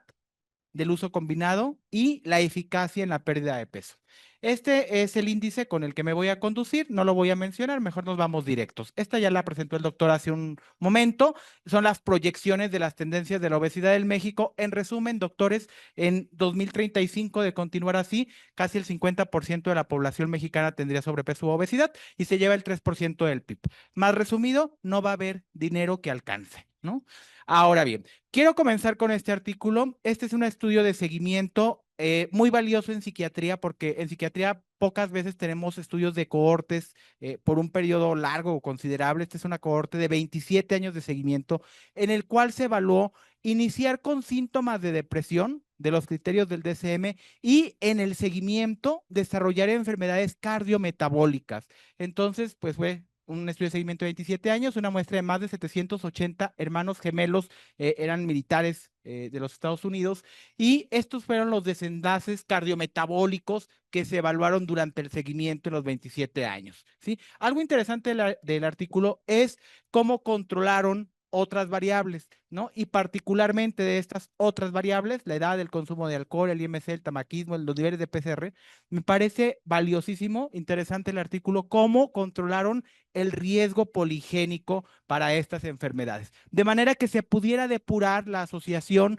del uso combinado y la eficacia en la pérdida de peso. Este es el índice con el que me voy a conducir, no lo voy a mencionar, mejor nos vamos directos. Esta ya la presentó el doctor hace un momento, son las proyecciones de las tendencias de la obesidad en México. En resumen, doctores, en 2035, de continuar así, casi el 50% de la población mexicana tendría sobrepeso u obesidad y se lleva el 3% del PIB. Más resumido, no va a haber dinero que alcance, ¿no? Ahora bien, quiero comenzar con este artículo. Este es un estudio de seguimiento muy valioso en psiquiatría, porque en psiquiatría pocas veces tenemos estudios de cohortes por un periodo largo o considerable. Esta es una cohorte de 27 años de seguimiento en el cual se evaluó iniciar con síntomas de depresión de los criterios del DSM y en el seguimiento desarrollar enfermedades cardiometabólicas. Entonces, pues fue un estudio de seguimiento de 27 años, una muestra de más de 780 hermanos gemelos, eran militares de los Estados Unidos, y estos fueron los desenlaces cardiometabólicos que se evaluaron durante el seguimiento en los 27 años, ¿sí? Algo interesante del artículo es cómo controlaron otras variables, ¿no? Y particularmente de estas otras variables, la edad, el consumo de alcohol, el IMC, el tabaquismo, los niveles de PCR, me parece valiosísimo, interesante el artículo, cómo controlaron el riesgo poligénico para estas enfermedades. De manera que se pudiera depurar la asociación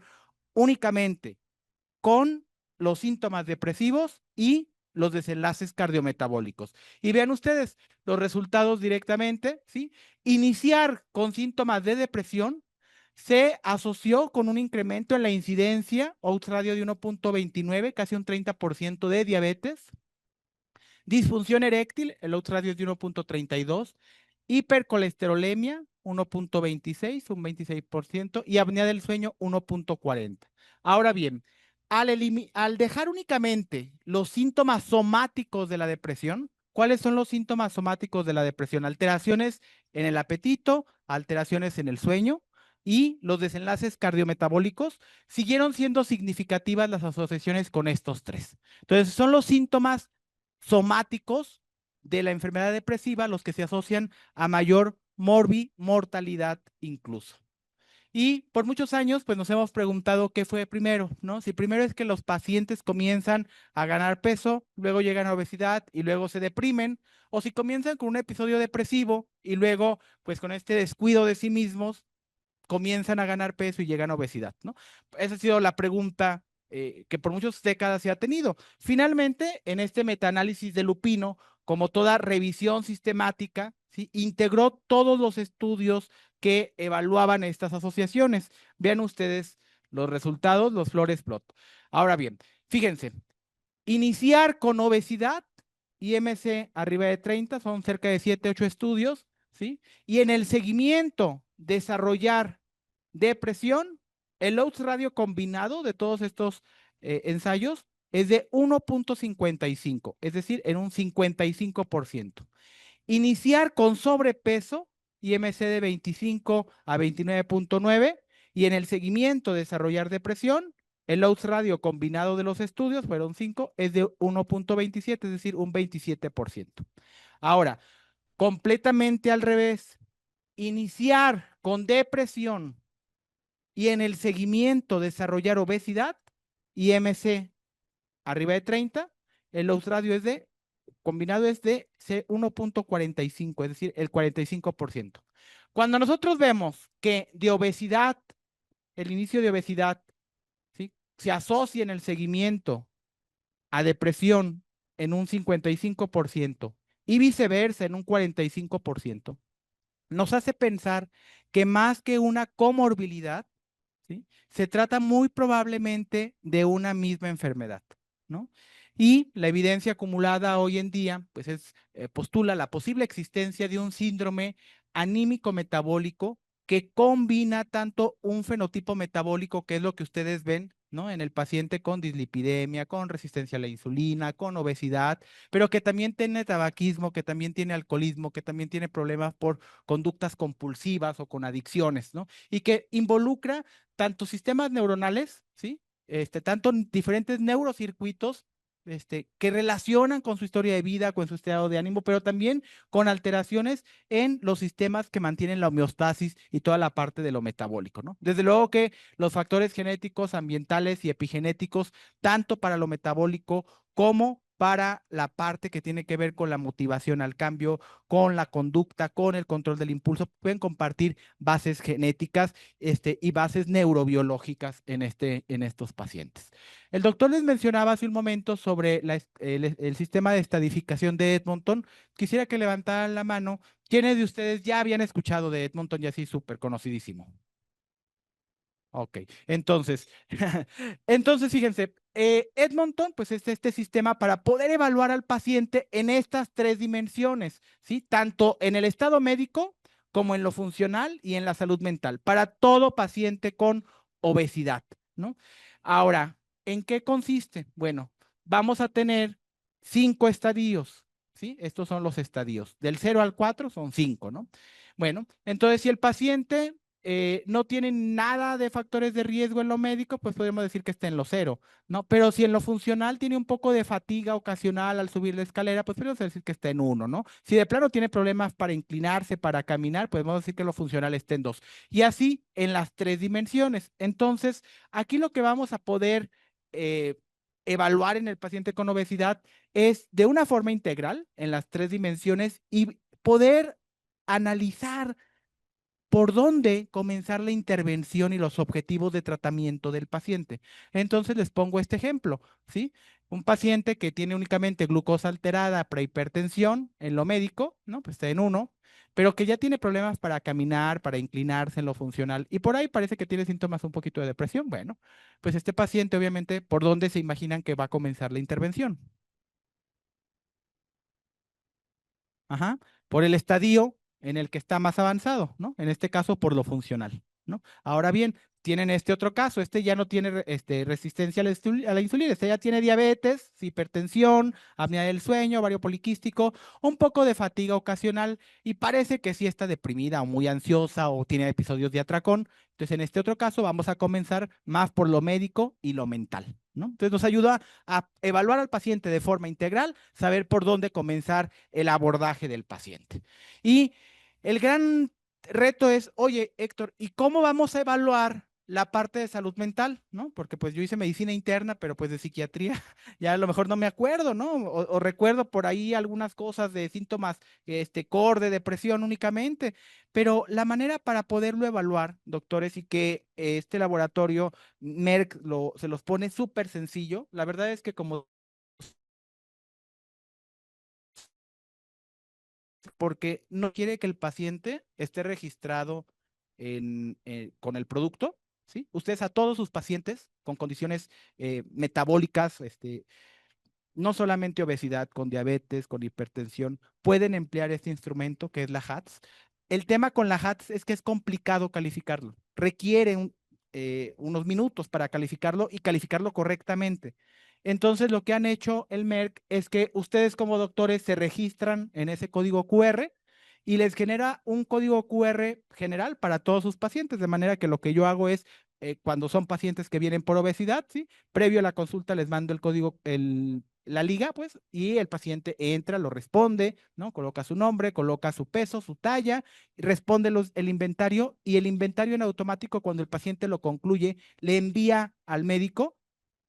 únicamente con los síntomas depresivos y los desenlaces cardiometabólicos. Y vean ustedes los resultados directamente, ¿sí? Iniciar con síntomas de depresión se asoció con un incremento en la incidencia Oates radio de 1.29, casi un 30% de diabetes. Disfunción eréctil, el Oates radio es de 1.32, hipercolesterolemia, 1.26, un 26%, y apnea del sueño, 1.40. Ahora bien, al dejar únicamente los síntomas somáticos de la depresión, ¿cuáles son los síntomas somáticos de la depresión? Alteraciones en el apetito, alteraciones en el sueño y los desenlaces cardiometabólicos. Siguieron siendo significativas las asociaciones con estos tres. Entonces, son los síntomas somáticos de la enfermedad depresiva los que se asocian a mayor mortalidad incluso. Y por muchos años, pues nos hemos preguntado qué fue primero, ¿no? Si primero es que los pacientes comienzan a ganar peso, luego llegan a obesidad y luego se deprimen, o si comienzan con un episodio depresivo y luego, pues con este descuido de sí mismos, comienzan a ganar peso y llegan a obesidad, ¿no? Esa ha sido la pregunta que por muchas décadas se ha tenido. Finalmente, en este metaanálisis de Lupino, como toda revisión sistemática, ¿sí?, integró todos los estudios que evaluaban estas asociaciones. Vean ustedes los resultados, los Flores plot. Ahora bien, fíjense, iniciar con obesidad, IMC arriba de 30, son cerca de 7, 8 estudios, ¿sí? Y en el seguimiento, desarrollar depresión, el Oates radio combinado de todos estos ensayos es de 1.55, es decir, en un 55%. Iniciar con sobrepeso, IMC de 25 a 29.9, y en el seguimiento desarrollar depresión, el Oates radio combinado de los estudios fueron 5, es de 1.27, es decir, un 27%. Ahora, completamente al revés, iniciar con depresión y en el seguimiento desarrollar obesidad, IMC arriba de 30, el Oates radio es de combinado es de 1.45, es decir, el 45%. Cuando nosotros vemos que de obesidad, el inicio de obesidad, ¿sí?, se asocia en el seguimiento a depresión en un 55% y viceversa en un 45%, nos hace pensar que más que una comorbilidad, ¿sí?, se trata muy probablemente de una misma enfermedad, ¿no? Y la evidencia acumulada hoy en día, pues postula la posible existencia de un síndrome anímico metabólico que combina tanto un fenotipo metabólico, que es lo que ustedes ven, ¿no?, en el paciente con dislipidemia, con resistencia a la insulina, con obesidad, pero que también tiene tabaquismo, que también tiene alcoholismo, que también tiene problemas por conductas compulsivas o con adicciones, ¿no? Y que involucra tanto sistemas neuronales, ¿sí?, tanto diferentes neurocircuitos que relacionan con su historia de vida, con su estado de ánimo, pero también con alteraciones en los sistemas que mantienen la homeostasis y toda la parte de lo metabólico, ¿no? Desde luego que los factores genéticos, ambientales y epigenéticos, tanto para lo metabólico como para la parte que tiene que ver con la motivación al cambio, con la conducta, con el control del impulso, pueden compartir bases genéticas y bases neurobiológicas en estos pacientes. El doctor les mencionaba hace un momento sobre el sistema de estadificación de Edmonton. Quisiera que levantaran la mano. ¿Quiénes de ustedes ya habían escuchado de Edmonton y así súper conocidísimo? Ok, entonces, entonces fíjense, Edmonton, pues es este sistema para poder evaluar al paciente en estas tres dimensiones, ¿sí? Tanto en el estado médico como en lo funcional y en la salud mental, para todo paciente con obesidad, ¿no? Ahora, ¿en qué consiste? Bueno, vamos a tener 5 estadios, ¿sí? Estos son los estadios. Del 0 al 4 son 5, ¿no? Bueno, entonces si el paciente no tiene nada de factores de riesgo en lo médico, pues podemos decir que está en lo 0, ¿no? Pero si en lo funcional tiene un poco de fatiga ocasional al subir la escalera, pues podemos decir que está en 1, ¿no? Si de plano tiene problemas para inclinarse, para caminar, pues podemos decir que lo funcional está en 2. Y así en las 3 dimensiones. Entonces, aquí lo que vamos a poder eh, evaluar en el paciente con obesidad es de una forma integral en las 3 dimensiones y poder analizar por dónde comenzar la intervención y los objetivos de tratamiento del paciente. Entonces les pongo este ejemplo, ¿sí? Un paciente que tiene únicamente glucosa alterada, prehipertensión en lo médico, ¿no? Pues está en 1, pero que ya tiene problemas para caminar, para inclinarse en lo funcional y por ahí parece que tiene síntomas un poquito de depresión. Bueno, pues este paciente obviamente, ¿por dónde se imaginan que va a comenzar la intervención? Ajá, por el estadio en el que está más avanzado, ¿no? En este caso, por lo funcional, ¿no? Ahora bien, tienen este otro caso, este ya no tiene resistencia a la insulina, este ya tiene diabetes, hipertensión, apnea del sueño, ovario poliquístico, un poco de fatiga ocasional y parece que sí está deprimida o muy ansiosa o tiene episodios de atracón. Entonces, en este otro caso, vamos a comenzar más por lo médico y lo mental, ¿no? Entonces, nos ayuda a evaluar al paciente de forma integral, saber por dónde comenzar el abordaje del paciente. Y el gran reto es, oye, Héctor, ¿y cómo vamos a evaluar la parte de salud mental? ¿No? Porque pues yo hice medicina interna, pero pues de psiquiatría ya a lo mejor no me acuerdo, ¿no? O recuerdo por ahí algunas cosas de síntomas, core, de depresión únicamente, pero la manera para poderlo evaluar, doctores, y que este laboratorio Merck se los pone súper sencillo, la verdad es que como porque no quiere que el paciente esté registrado con el producto, ¿sí? Ustedes a todos sus pacientes con condiciones metabólicas, no solamente obesidad, con diabetes, con hipertensión, pueden emplear este instrumento que es la HATS. El tema con la HATS es que es complicado calificarlo. Requiere unos minutos para calificarlo y calificarlo correctamente. Entonces, lo que han hecho el Merck es que ustedes como doctores se registran en ese código QR y les genera un código QR general para todos sus pacientes, de manera que lo que yo hago es, cuando son pacientes que vienen por obesidad, ¿sí? Previo a la consulta les mando el código, la liga, pues, y el paciente entra, lo responde, ¿no? Coloca su nombre, coloca su peso, su talla, responde el inventario y el inventario en automático, cuando el paciente lo concluye, le envía al médico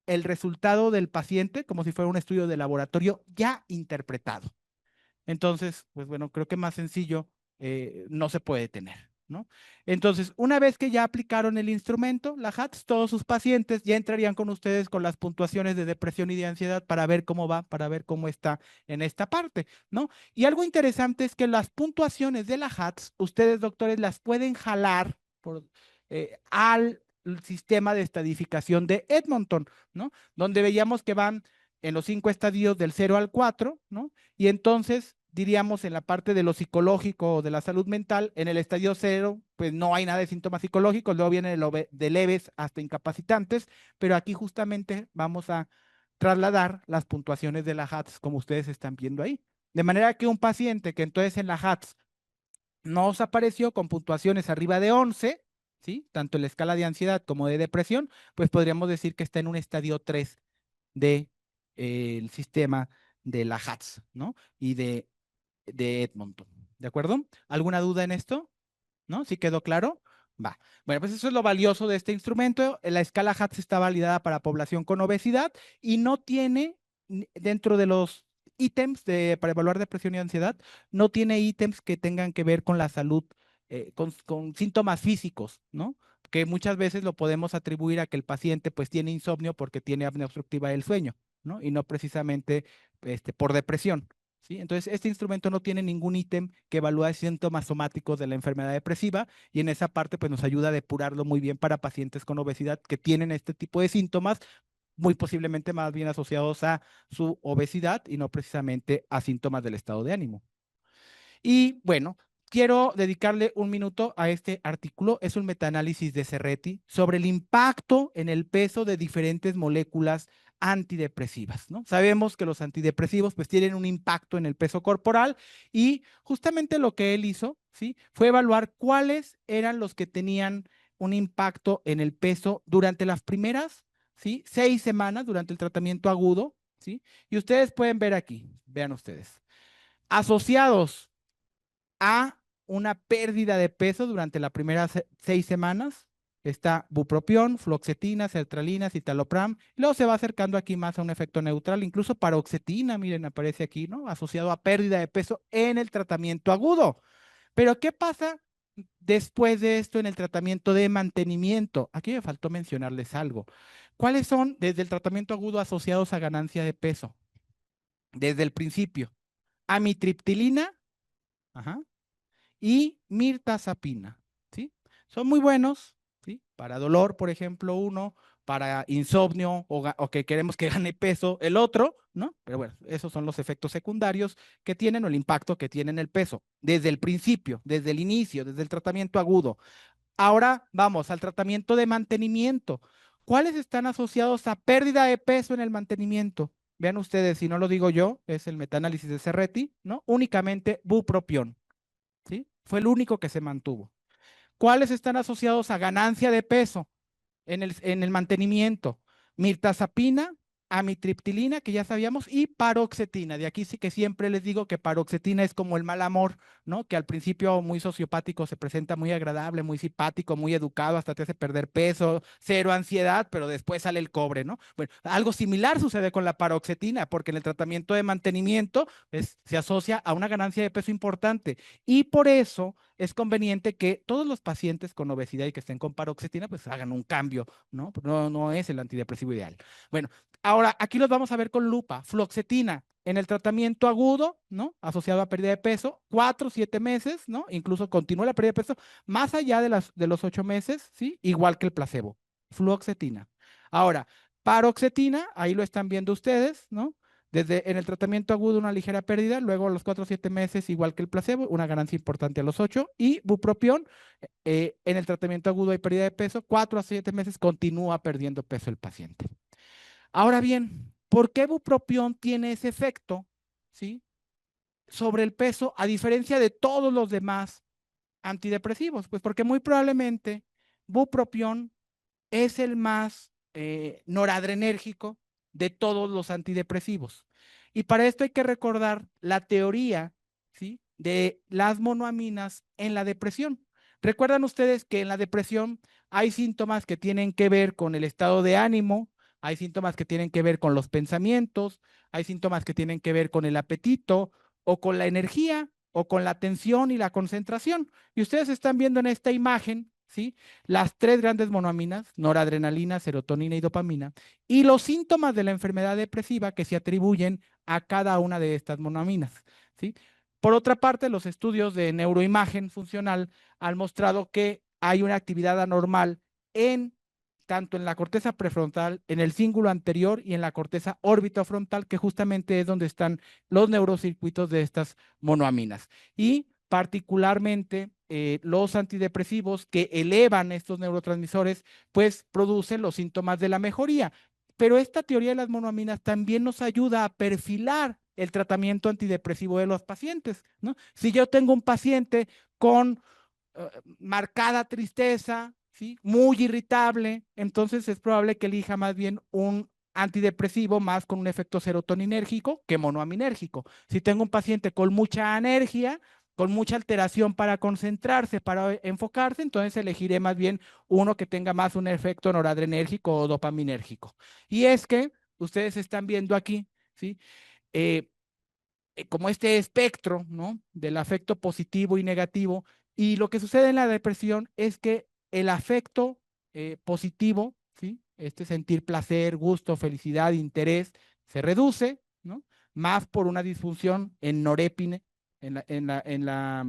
el resultado del paciente como si fuera un estudio de laboratorio ya interpretado. Entonces, pues bueno, creo que más sencillo no se puede tener, ¿no? Entonces, una vez que ya aplicaron el instrumento, la HATS, todos sus pacientes ya entrarían con ustedes con las puntuaciones de depresión y de ansiedad para ver cómo va, para ver cómo está en esta parte, ¿no? Y algo interesante es que las puntuaciones de la HATS, ustedes, doctores, las pueden jalar al sistema de estadificación de Edmonton, ¿no? Donde veíamos que van en los 5 estadios del 0 al 4, ¿no? Y entonces diríamos en la parte de lo psicológico o de la salud mental, en el estadio 0, pues no hay nada de síntomas psicológicos, luego viene de leves hasta incapacitantes, pero aquí justamente vamos a trasladar las puntuaciones de la HATS como ustedes están viendo ahí. De manera que un paciente que entonces en la HATS nos apareció con puntuaciones arriba de 11, ¿sí? Tanto en la escala de ansiedad como de depresión, pues podríamos decir que está en un estadio 3 de, el sistema de la HATS, ¿no? Y de Edmonton, ¿de acuerdo? ¿Alguna duda en esto? ¿No? ¿Sí quedó claro? Va. Bueno, pues eso es lo valioso de este instrumento. La escala HATS está validada para población con obesidad y no tiene dentro de los ítems para evaluar depresión y ansiedad, no tiene ítems que tengan que ver con la salud, con síntomas físicos, ¿no? Que muchas veces lo podemos atribuir a que el paciente pues tiene insomnio porque tiene apnea obstructiva del sueño, ¿no? Y no precisamente por depresión. ¿Sí? Entonces, este instrumento no tiene ningún ítem que evalúe síntomas somáticos de la enfermedad depresiva y en esa parte pues nos ayuda a depurarlo muy bien para pacientes con obesidad que tienen este tipo de síntomas, muy posiblemente más bien asociados a su obesidad y no precisamente a síntomas del estado de ánimo. Y bueno, quiero dedicarle un minuto a este artículo. Es un metaanálisis de Cerretti sobre el impacto en el peso de diferentes moléculas antidepresivas, ¿no? Sabemos que los antidepresivos pues tienen un impacto en el peso corporal y justamente lo que él hizo, ¿sí? Fue evaluar cuáles eran los que tenían un impacto en el peso durante las primeras, ¿sí? 6 semanas durante el tratamiento agudo, ¿sí? Y ustedes pueden ver aquí, vean ustedes, asociados a una pérdida de peso durante las primeras 6 semanas. Está bupropión, fluoxetina, sertralina, citalopram. Luego se va acercando aquí más a un efecto neutral, incluso paroxetina, miren, aparece aquí, ¿no? Asociado a pérdida de peso en el tratamiento agudo. Pero ¿qué pasa después de esto en el tratamiento de mantenimiento? Aquí me faltó mencionarles algo. ¿Cuáles son desde el tratamiento agudo asociados a ganancia de peso? Desde el principio. Amitriptilina, ajá, y mirtazapina, ¿sí? Son muy buenos, ¿sí? Para dolor, por ejemplo, uno, para insomnio o que queremos que gane peso el otro, ¿no? Pero bueno, esos son los efectos secundarios que tienen o el impacto que tienen el peso desde el principio, desde el inicio, desde el tratamiento agudo. Ahora vamos al tratamiento de mantenimiento. ¿Cuáles están asociados a pérdida de peso en el mantenimiento? Vean ustedes, si no lo digo yo, es el metaanálisis de Cerretti, ¿no? Únicamente bupropión. ¿Sí? Fue el único que se mantuvo. ¿Cuáles están asociados a ganancia de peso en el mantenimiento? Mirtazapina, amitriptilina, que ya sabíamos, y paroxetina. De aquí sí que siempre les digo que paroxetina es como el mal amor, ¿no? Que al principio muy sociopático se presenta muy agradable, muy simpático, muy educado, hasta te hace perder peso, cero ansiedad, pero después sale el cobre, ¿no? Bueno, algo similar sucede con la paroxetina, porque en el tratamiento de mantenimiento se asocia a una ganancia de peso importante y por eso es conveniente que todos los pacientes con obesidad y que estén con paroxetina pues hagan un cambio, ¿no? No es el antidepresivo ideal. Bueno, ahora aquí los vamos a ver con lupa. Fluoxetina en el tratamiento agudo, ¿no? Asociado a pérdida de peso, 4 o 7 meses, ¿no? Incluso continúa la pérdida de peso más allá de los 8 meses, ¿sí? Igual que el placebo. Fluoxetina. Ahora, paroxetina, ahí lo están viendo ustedes, ¿no? Desde en el tratamiento agudo una ligera pérdida, luego a los 4 o 7 meses, igual que el placebo, una ganancia importante a los 8. Y bupropión, en el tratamiento agudo hay pérdida de peso, 4 a 7 meses continúa perdiendo peso el paciente. Ahora bien, ¿por qué bupropión tiene ese efecto, ¿sí? Sobre el peso, a diferencia de todos los demás antidepresivos? Pues porque muy probablemente bupropión es el más noradrenérgico de todos los antidepresivos. Y para esto hay que recordar la teoría, ¿sí? De las monoaminas en la depresión. Recuerdan ustedes que en la depresión hay síntomas que tienen que ver con el estado de ánimo, hay síntomas que tienen que ver con los pensamientos, hay síntomas que tienen que ver con el apetito o con la energía o con la atención y la concentración. Y ustedes están viendo en esta imagen, ¿sí? Las 3 grandes monoaminas, noradrenalina, serotonina y dopamina, y los síntomas de la enfermedad depresiva que se atribuyen a cada una de estas monoaminas, ¿sí? Por otra parte, los estudios de neuroimagen funcional han mostrado que hay una actividad anormal tanto en la corteza prefrontal, en el cíngulo anterior y en la corteza orbitofrontal, que justamente es donde están los neurocircuitos de estas monoaminas. Y particularmente los antidepresivos que elevan estos neurotransmisores, pues producen los síntomas de la mejoría. Pero esta teoría de las monoaminas también nos ayuda a perfilar el tratamiento antidepresivo de los pacientes, ¿no? Si yo tengo un paciente con marcada tristeza, ¿sí? Muy irritable, entonces es probable que elija más bien un antidepresivo más con un efecto serotoninérgico que monoaminérgico. Si tengo un paciente con mucha anergia, con mucha alteración para concentrarse, para enfocarse, entonces elegiré más bien uno que tenga más un efecto noradrenérgico o dopaminérgico. Y es que ustedes están viendo aquí, ¿sí? Como este espectro, ¿no? Del afecto positivo y negativo. Y lo que sucede en la depresión es que el afecto positivo, ¿sí? Este sentir placer, gusto, felicidad, interés, se reduce, ¿no? Más por una disfunción en norépine, en la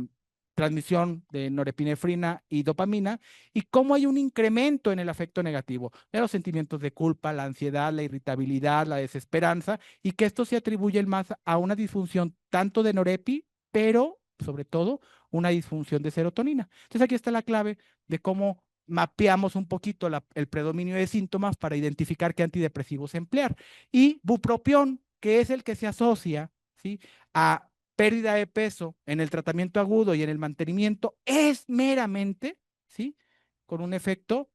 transmisión de norepinefrina y dopamina, y cómo hay un incremento en el afecto negativo, de los sentimientos de culpa, la ansiedad, la irritabilidad, la desesperanza, y que esto se atribuye más a una disfunción tanto de norepi, pero sobre todo una disfunción de serotonina. Entonces aquí está la clave de cómo mapeamos un poquito el predominio de síntomas para identificar qué antidepresivos emplear. Y bupropión, que es el que se asocia, ¿sí?, a pérdida de peso en el tratamiento agudo y en el mantenimiento, es meramente, ¿sí?, con un efecto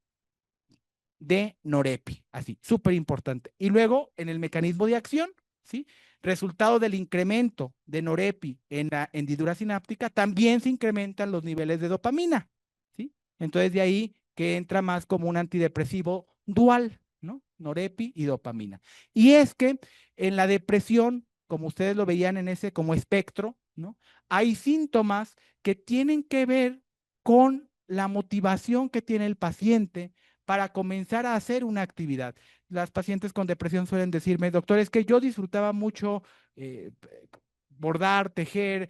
de norepi, así, súper importante. Y luego, en el mecanismo de acción, ¿sí?, resultado del incremento de norepi en la hendidura sináptica, también se incrementan los niveles de dopamina, ¿sí? Entonces, de ahí que entra más como un antidepresivo dual, ¿no? Norepi y dopamina. Y es que en la depresión, como ustedes lo veían en ese como espectro, ¿no?, hay síntomas que tienen que ver con la motivación que tiene el paciente para comenzar a hacer una actividad. Las pacientes con depresión suelen decirme, doctor, es que yo disfrutaba mucho bordar, tejer,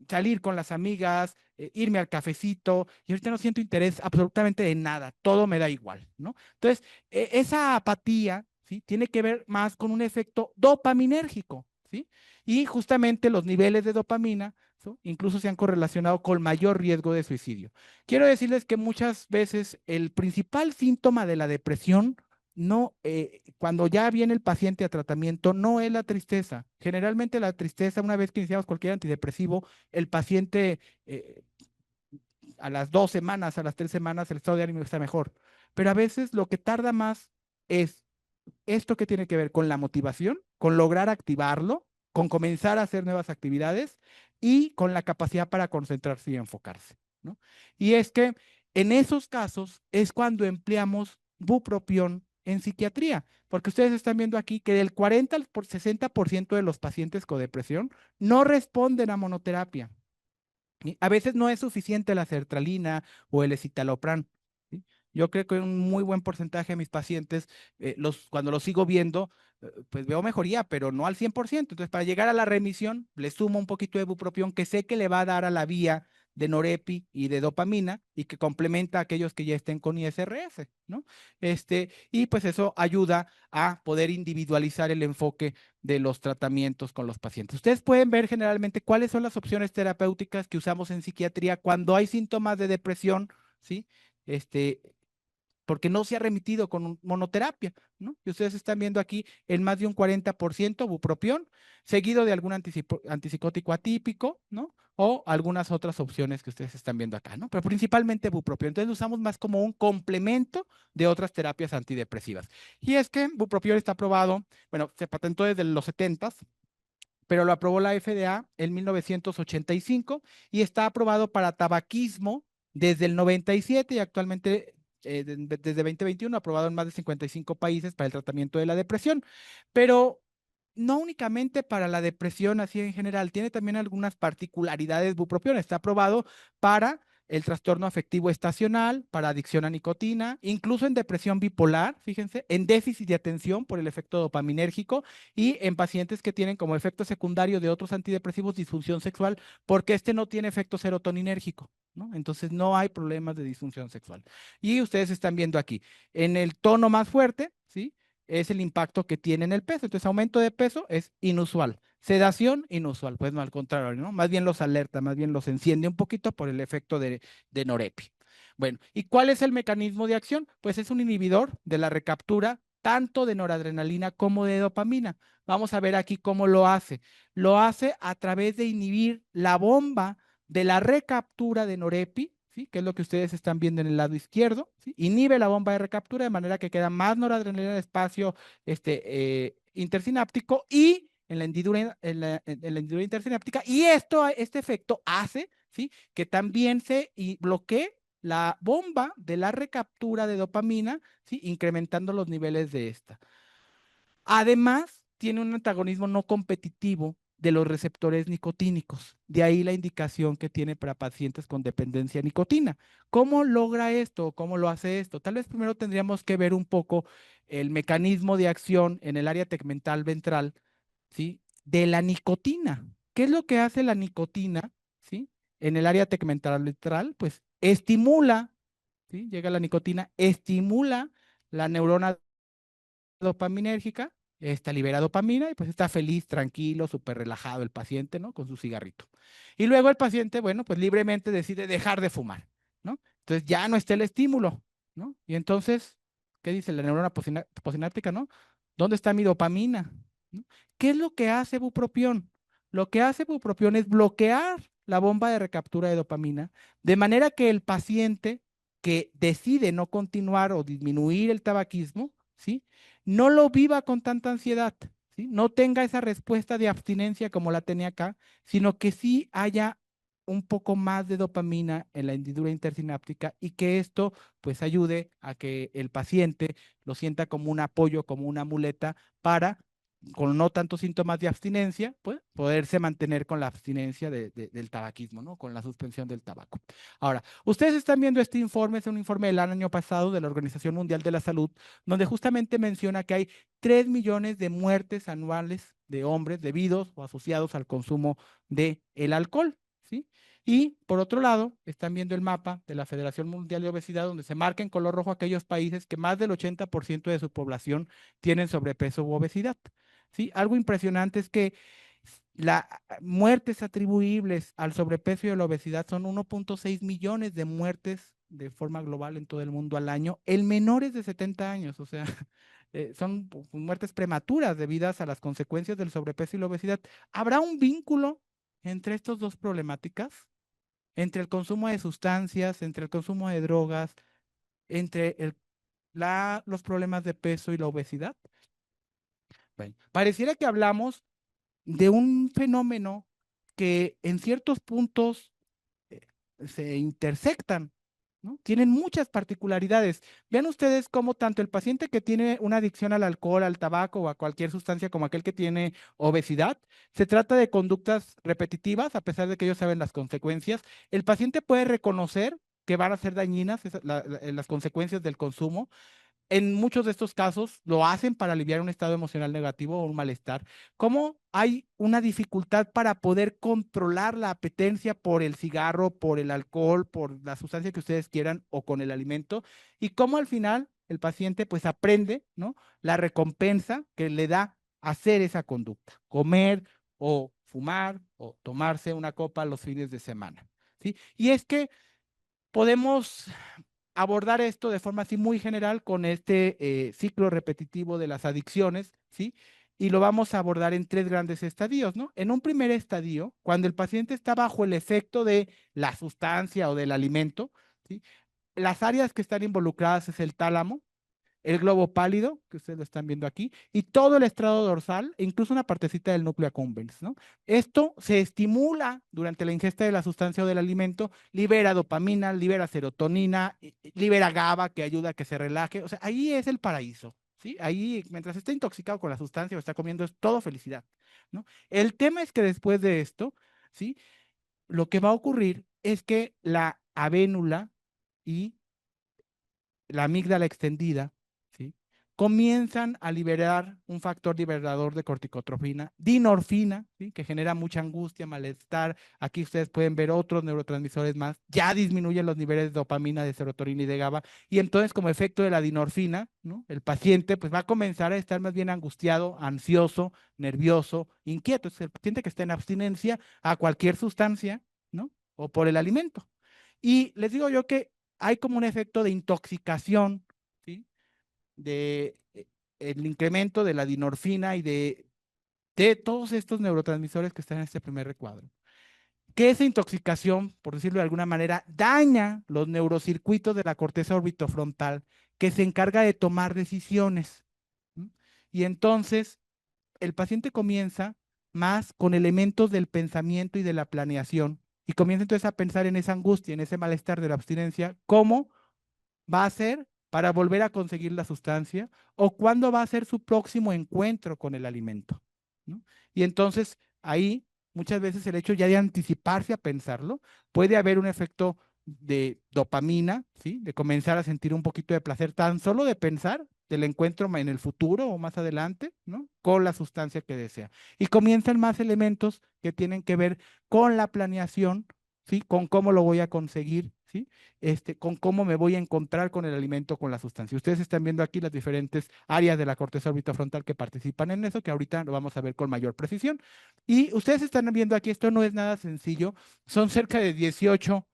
salir con las amigas, irme al cafecito, y ahorita no siento interés absolutamente de nada, todo me da igual, ¿no? Entonces, esa apatía, ¿sí?, tiene que ver más con un efecto dopaminérgico, ¿sí? Y justamente los niveles de dopamina, ¿sí?, incluso se han correlacionado con mayor riesgo de suicidio. Quiero decirles que muchas veces el principal síntoma de la depresión no, cuando ya viene el paciente a tratamiento, no es la tristeza. Generalmente la tristeza, una vez que iniciamos cualquier antidepresivo, el paciente a las 2 semanas, a las 3 semanas, el estado de ánimo está mejor. Pero a veces lo que tarda más es esto que tiene que ver con la motivación, con lograr activarlo, con comenzar a hacer nuevas actividades y con la capacidad para concentrarse y enfocarse, ¿no? Y es que en esos casos es cuando empleamos bupropión en psiquiatría, porque ustedes están viendo aquí que del 40 al 60% de los pacientes con depresión no responden a monoterapia. A veces no es suficiente la sertralina o el escitalopram, ¿sí? Yo creo que un muy buen porcentaje de mis pacientes, cuando los sigo viendo, pues veo mejoría, pero no al 100%. Entonces, para llegar a la remisión, le sumo un poquito de bupropión que sé que le va a dar a la vía de norepi y de dopamina y que complementa a aquellos que ya estén con ISRS, ¿no? Y pues eso ayuda a poder individualizar el enfoque de los tratamientos con los pacientes. Ustedes pueden ver generalmente cuáles son las opciones terapéuticas que usamos en psiquiatría cuando hay síntomas de depresión, ¿sí? Porque no se ha remitido con monoterapia, ¿no? Y ustedes están viendo aquí en más de un 40% bupropión, seguido de algún antipsicótico atípico, ¿no? O algunas otras opciones que ustedes están viendo acá, ¿no? Pero principalmente bupropión. Entonces lo usamos más como un complemento de otras terapias antidepresivas. Y es que bupropión está aprobado, bueno, se patentó desde los 70s, pero lo aprobó la FDA en 1985 y está aprobado para tabaquismo desde el 97 y actualmente desde 2021 aprobado en más de 55 países para el tratamiento de la depresión. Pero no únicamente para la depresión así en general, tiene también algunas particularidades bupropión. Está aprobado para el trastorno afectivo estacional, para adicción a nicotina, incluso en depresión bipolar, fíjense, en déficit de atención por el efecto dopaminérgico y en pacientes que tienen como efecto secundario de otros antidepresivos disfunción sexual, porque este no tiene efecto serotoninérgico, ¿no? Entonces no hay problemas de disfunción sexual. Y ustedes están viendo aquí, en el tono más fuerte, ¿sí?, es el impacto que tiene en el peso. Entonces, aumento de peso es inusual. Sedación, inusual. Pues no, al contrario, ¿no? Más bien los alerta, más bien los enciende un poquito por el efecto de norepi. Bueno, ¿y cuál es el mecanismo de acción? Pues es un inhibidor de la recaptura tanto de noradrenalina como de dopamina. Vamos a ver aquí cómo lo hace. Lo hace a través de inhibir la bomba de la recaptura de norepi, ¿sí? Que es lo que ustedes están viendo en el lado izquierdo, ¿sí? Inhibe la bomba de recaptura de manera que queda más noradrenalina en el espacio intersináptico y en la hendidura, en la hendidura intersináptica, y este efecto hace, ¿sí? Que también bloquee la bomba de la recaptura de dopamina, ¿sí? Incrementando los niveles de esta. Además, tiene un antagonismo no competitivo de los receptores nicotínicos. De ahí la indicación que tiene para pacientes con dependencia de nicotina. ¿Cómo logra esto? ¿Cómo lo hace esto? Tal vez primero tendríamos que ver un poco el mecanismo de acción en el área tegmental ventral, ¿sí? De la nicotina. ¿Qué es lo que hace la nicotina, ¿sí? En el área tegmental ventral, pues estimula, ¿sí? Llega la nicotina, estimula la neurona dopaminérgica, libera dopamina y pues está feliz, tranquilo, súper relajado el paciente, ¿no? Con su cigarrito. Y luego el paciente, bueno, pues libremente decide dejar de fumar, ¿no? Entonces ya no está el estímulo, ¿no? Y entonces, ¿qué dice la neurona postsináptica, no? ¿Dónde está mi dopamina? ¿No? ¿Qué es lo que hace bupropión? Lo que hace bupropión es bloquear la bomba de recaptura de dopamina, de manera que el paciente que decide no continuar o disminuir el tabaquismo, ¿sí? No lo viva con tanta ansiedad, ¿sí? No tenga esa respuesta de abstinencia como la tenía acá, sino que sí haya un poco más de dopamina en la hendidura intersináptica y que esto pues ayude a que el paciente lo sienta como un apoyo, como una muleta para, con no tantos síntomas de abstinencia, pues poderse mantener con la abstinencia del tabaquismo, ¿no? Con la suspensión del tabaco. Ahora, ustedes están viendo este informe, es un informe del año pasado de la Organización Mundial de la Salud, donde justamente menciona que hay 3 millones de muertes anuales de hombres debidos o asociados al consumo del alcohol, ¿sí? Y por otro lado, están viendo el mapa de la Federación Mundial de Obesidad, donde se marca en color rojo aquellos países que más del 80% de su población tienen sobrepeso u obesidad, ¿sí? Algo impresionante es que las muertes atribuibles al sobrepeso y a la obesidad son 1.6 millones de muertes de forma global en todo el mundo al año, en menores de 70 años, o sea, son muertes prematuras debidas a las consecuencias del sobrepeso y la obesidad. ¿Habrá un vínculo entre estas dos problemáticas? Entre el consumo de sustancias, entre el consumo de drogas, entre los problemas de peso y la obesidad. Bueno, pareciera que hablamos de un fenómeno que en ciertos puntos eh, se intersectan, ¿no? Tienen muchas particularidades. Vean ustedes cómo tanto el paciente que tiene una adicción al alcohol, al tabaco o a cualquier sustancia como aquel que tiene obesidad, se trata de conductas repetitivas, a pesar de que ellos saben las consecuencias. El paciente puede reconocer que van a ser dañinas las consecuencias del consumo. En muchos de estos casos lo hacen para aliviar un estado emocional negativo o un malestar. ¿Cómo hay una dificultad para poder controlar la apetencia por el cigarro, por el alcohol, por la sustancia que ustedes quieran o con el alimento? Y cómo al final el paciente pues aprende, ¿no? La recompensa que le da hacer esa conducta, comer o fumar o tomarse una copa los fines de semana, ¿sí? Y es que podemos abordar esto de forma así muy general con este ciclo repetitivo de las adicciones, ¿sí? Y lo vamos a abordar en 3 grandes estadios, ¿no? En un primer estadio, cuando el paciente está bajo el efecto de la sustancia o del alimento, ¿sí? Las áreas que están involucradas es el tálamo, el globo pálido, que ustedes lo están viendo aquí, y todo el estrado dorsal, e incluso una partecita del núcleo accumbens, ¿no? Esto se estimula durante la ingesta de la sustancia o del alimento, libera dopamina, libera serotonina, libera GABA, que ayuda a que se relaje. O sea, ahí es el paraíso, ¿sí? Ahí, mientras está intoxicado con la sustancia o está comiendo, es todo felicidad, ¿no? El tema es que después de esto, ¿sí? Lo que va a ocurrir es que la avénula y la amígdala extendida, ¿sí? Comienzan a liberar un factor liberador de corticotropina, dinorfina, ¿sí? Que genera mucha angustia, malestar. Aquí ustedes pueden ver otros neurotransmisores más. Ya disminuyen los niveles de dopamina, de serotonina y de GABA. Y entonces, como efecto de la dinorfina, ¿no? El paciente pues, va a comenzar a estar más bien angustiado, ansioso, nervioso, inquieto. Es el paciente que está en abstinencia a cualquier sustancia, ¿no? O por el alimento. Y les digo yo que hay como un efecto de intoxicación, ¿sí? De el incremento de la dinorfina y de todos estos neurotransmisores que están en este primer recuadro. que esa intoxicación, por decirlo de alguna manera, daña los neurocircuitos de la corteza orbitofrontal que se encarga de tomar decisiones. ¿Mm? Y entonces el paciente comienza más con elementos del pensamiento y de la planeación y comienza entonces a pensar en esa angustia, en ese malestar de la abstinencia, cómo va a ser para volver a conseguir la sustancia o cuándo va a ser su próximo encuentro con el alimento, ¿no? Y entonces ahí muchas veces el hecho ya de anticiparse a pensarlo, puede haber un efecto de dopamina, ¿sí? De comenzar a sentir un poquito de placer tan solo de pensar del encuentro en el futuro o más adelante, ¿no? Con la sustancia que desea. Y comienzan más elementos que tienen que ver con la planeación, ¿sí? Con cómo lo voy a conseguir, ¿sí? Con cómo me voy a encontrar con el alimento, con la sustancia. Ustedes están viendo aquí las diferentes áreas de la corteza orbitofrontal que participan en eso, que ahorita lo vamos a ver con mayor precisión. Y ustedes están viendo aquí, esto no es nada sencillo, son cerca de 18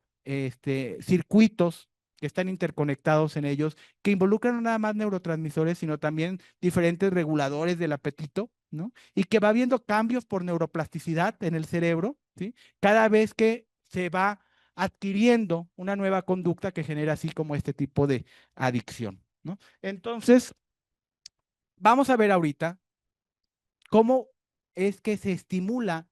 circuitos que están interconectados en ellos, que involucran no nada más neurotransmisores, sino también diferentes reguladores del apetito, ¿no? Y que va habiendo cambios por neuroplasticidad en el cerebro, ¿sí? Cada vez que se va adquiriendo una nueva conducta que genera así como este tipo de adicción, ¿no? Entonces, vamos a ver ahorita cómo es que se estimula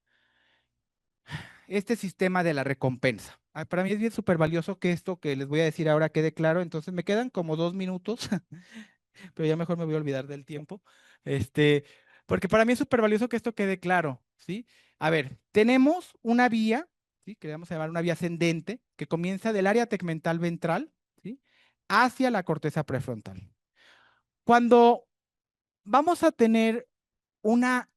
este sistema de la recompensa. Para mí es bien súper valioso que esto que les voy a decir ahora quede claro, entonces me quedan como 2 minutos, pero ya mejor me voy a olvidar del tiempo, porque para mí es súper valioso que esto quede claro, ¿sí? A ver, tenemos una vía, ¿sí? Que vamos a llamar una vía ascendente, que comienza del área tegmental ventral, ¿sí? Hacia la corteza prefrontal. Cuando vamos a tener una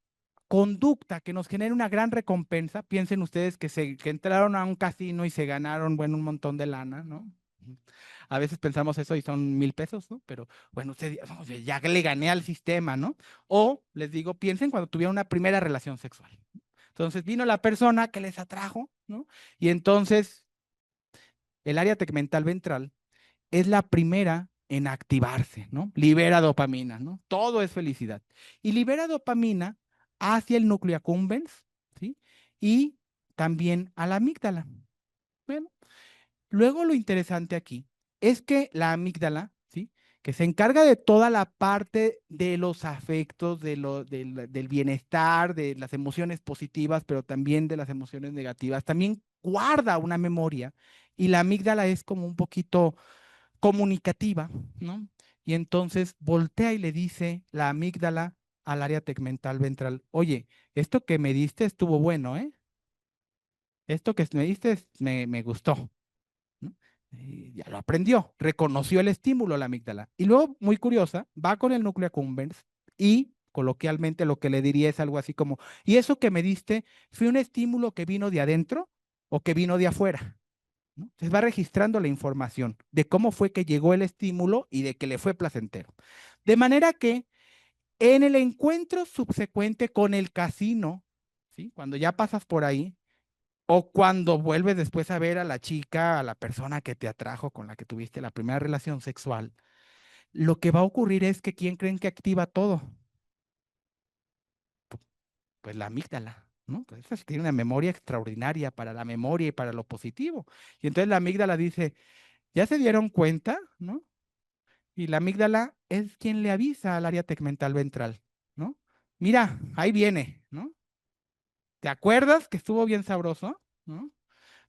conducta que nos genere una gran recompensa, piensen ustedes que entraron a un casino y se ganaron, bueno, un montón de lana, ¿no? A veces pensamos eso y son 1,000 pesos, ¿no? Pero bueno, usted ya le gané al sistema, ¿no? O les digo, piensen cuando tuvieron una primera relación sexual. Entonces vino la persona que les atrajo, ¿no? Y entonces el área tegmental ventral es la primera en activarse, ¿no? Libera dopamina, ¿no? Todo es felicidad. Y libera dopamina hacia el núcleo accumbens, ¿sí? Y también a la amígdala. Bueno, luego lo interesante aquí es que la amígdala, ¿sí? Que se encarga de toda la parte de los afectos, del bienestar, de las emociones positivas, pero también de las emociones negativas, también guarda una memoria y la amígdala es como un poquito comunicativa, ¿no? Y entonces voltea y le dice la amígdala al área tegmental ventral, oye, esto que me diste estuvo bueno, ¿eh? Esto que me diste me gustó, ¿no? Y ya lo aprendió, reconoció el estímulo la amígdala. Y luego, muy curiosa, va con el núcleo accumbens y coloquialmente lo que le diría es algo así como, ¿y eso que me diste fue un estímulo que vino de adentro o que vino de afuera? ¿No? Entonces va registrando la información de cómo fue que llegó el estímulo y de que le fue placentero. De manera que en el encuentro subsecuente con el casino, ¿sí? Cuando ya pasas por ahí, o cuando vuelves después a ver a la chica, a la persona que te atrajo, con la que tuviste la primera relación sexual, lo que va a ocurrir es que ¿quién creen que activa todo? Pues la amígdala, ¿no? Pues esa sí tiene una memoria extraordinaria para la memoria y para lo positivo. Y entonces la amígdala dice, ¿ya se dieron cuenta? ¿No? Y la amígdala es quien le avisa al área tegmental ventral, ¿no? Mira, ahí viene, ¿no? ¿Te acuerdas que estuvo bien sabroso? ¿No?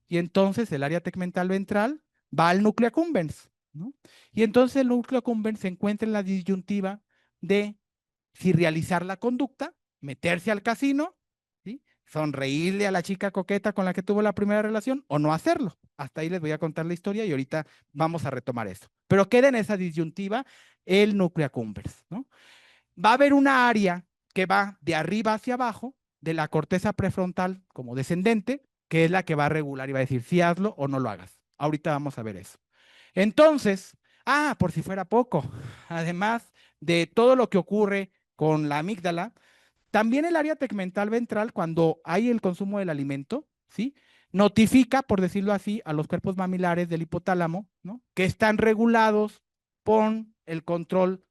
Y entonces el área tegmental ventral va al núcleo accumbens, ¿no? Y entonces el núcleo accumbens se encuentra en la disyuntiva de si realizar la conducta, meterse al casino, ¿sí? Sonreírle a la chica coqueta con la que tuvo la primera relación o no hacerlo. Hasta ahí les voy a contar la historia y ahorita vamos a retomar eso. Pero queda en esa disyuntiva el núcleo accumbens, ¿no? Va a haber una área que va de arriba hacia abajo, de la corteza prefrontal como descendente, que es la que va a regular y va a decir si hazlo o no lo hagas. Ahorita vamos a ver eso. Entonces, por si fuera poco, además de todo lo que ocurre con la amígdala, también el área tegmental ventral, cuando hay el consumo del alimento, ¿sí? Notifica, por decirlo así, a los cuerpos mamilares del hipotálamo, ¿no? Que están regulados por el control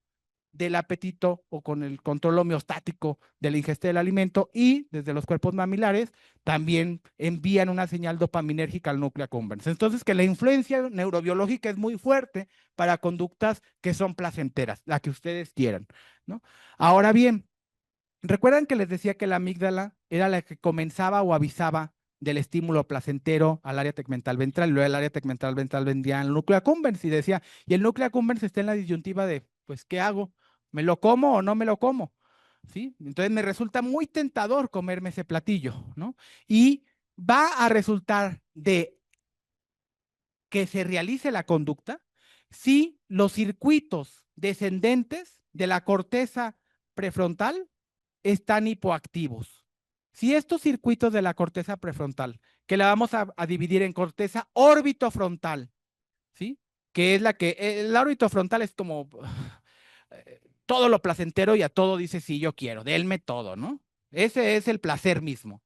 del apetito o con el control homeostático de la ingesta del alimento, y desde los cuerpos mamilares también envían una señal dopaminérgica al núcleo accumbens. Entonces, que la influencia neurobiológica es muy fuerte para conductas que son placenteras, la que ustedes quieran, ¿no? Ahora bien, recuerdan que les decía que la amígdala era la que comenzaba o avisaba del estímulo placentero al área tegmental ventral, y luego el área tegmental ventral vendía al núcleo accumbens y decía, y el núcleo accumbens está en la disyuntiva de, pues, ¿qué hago? ¿Me lo como o no me lo como? ¿Sí? Entonces me resulta muy tentador comerme ese platillo, ¿no? Y va a resultar de que se realice la conducta si los circuitos descendentes de la corteza prefrontal están hipoactivos. Si estos circuitos de la corteza prefrontal, que la vamos a dividir en corteza orbitofrontal, ¿sí? Que es la que, el orbitofrontal es como todo lo placentero y a todo dice sí, yo quiero, denme todo, ¿no? Ese es el placer mismo.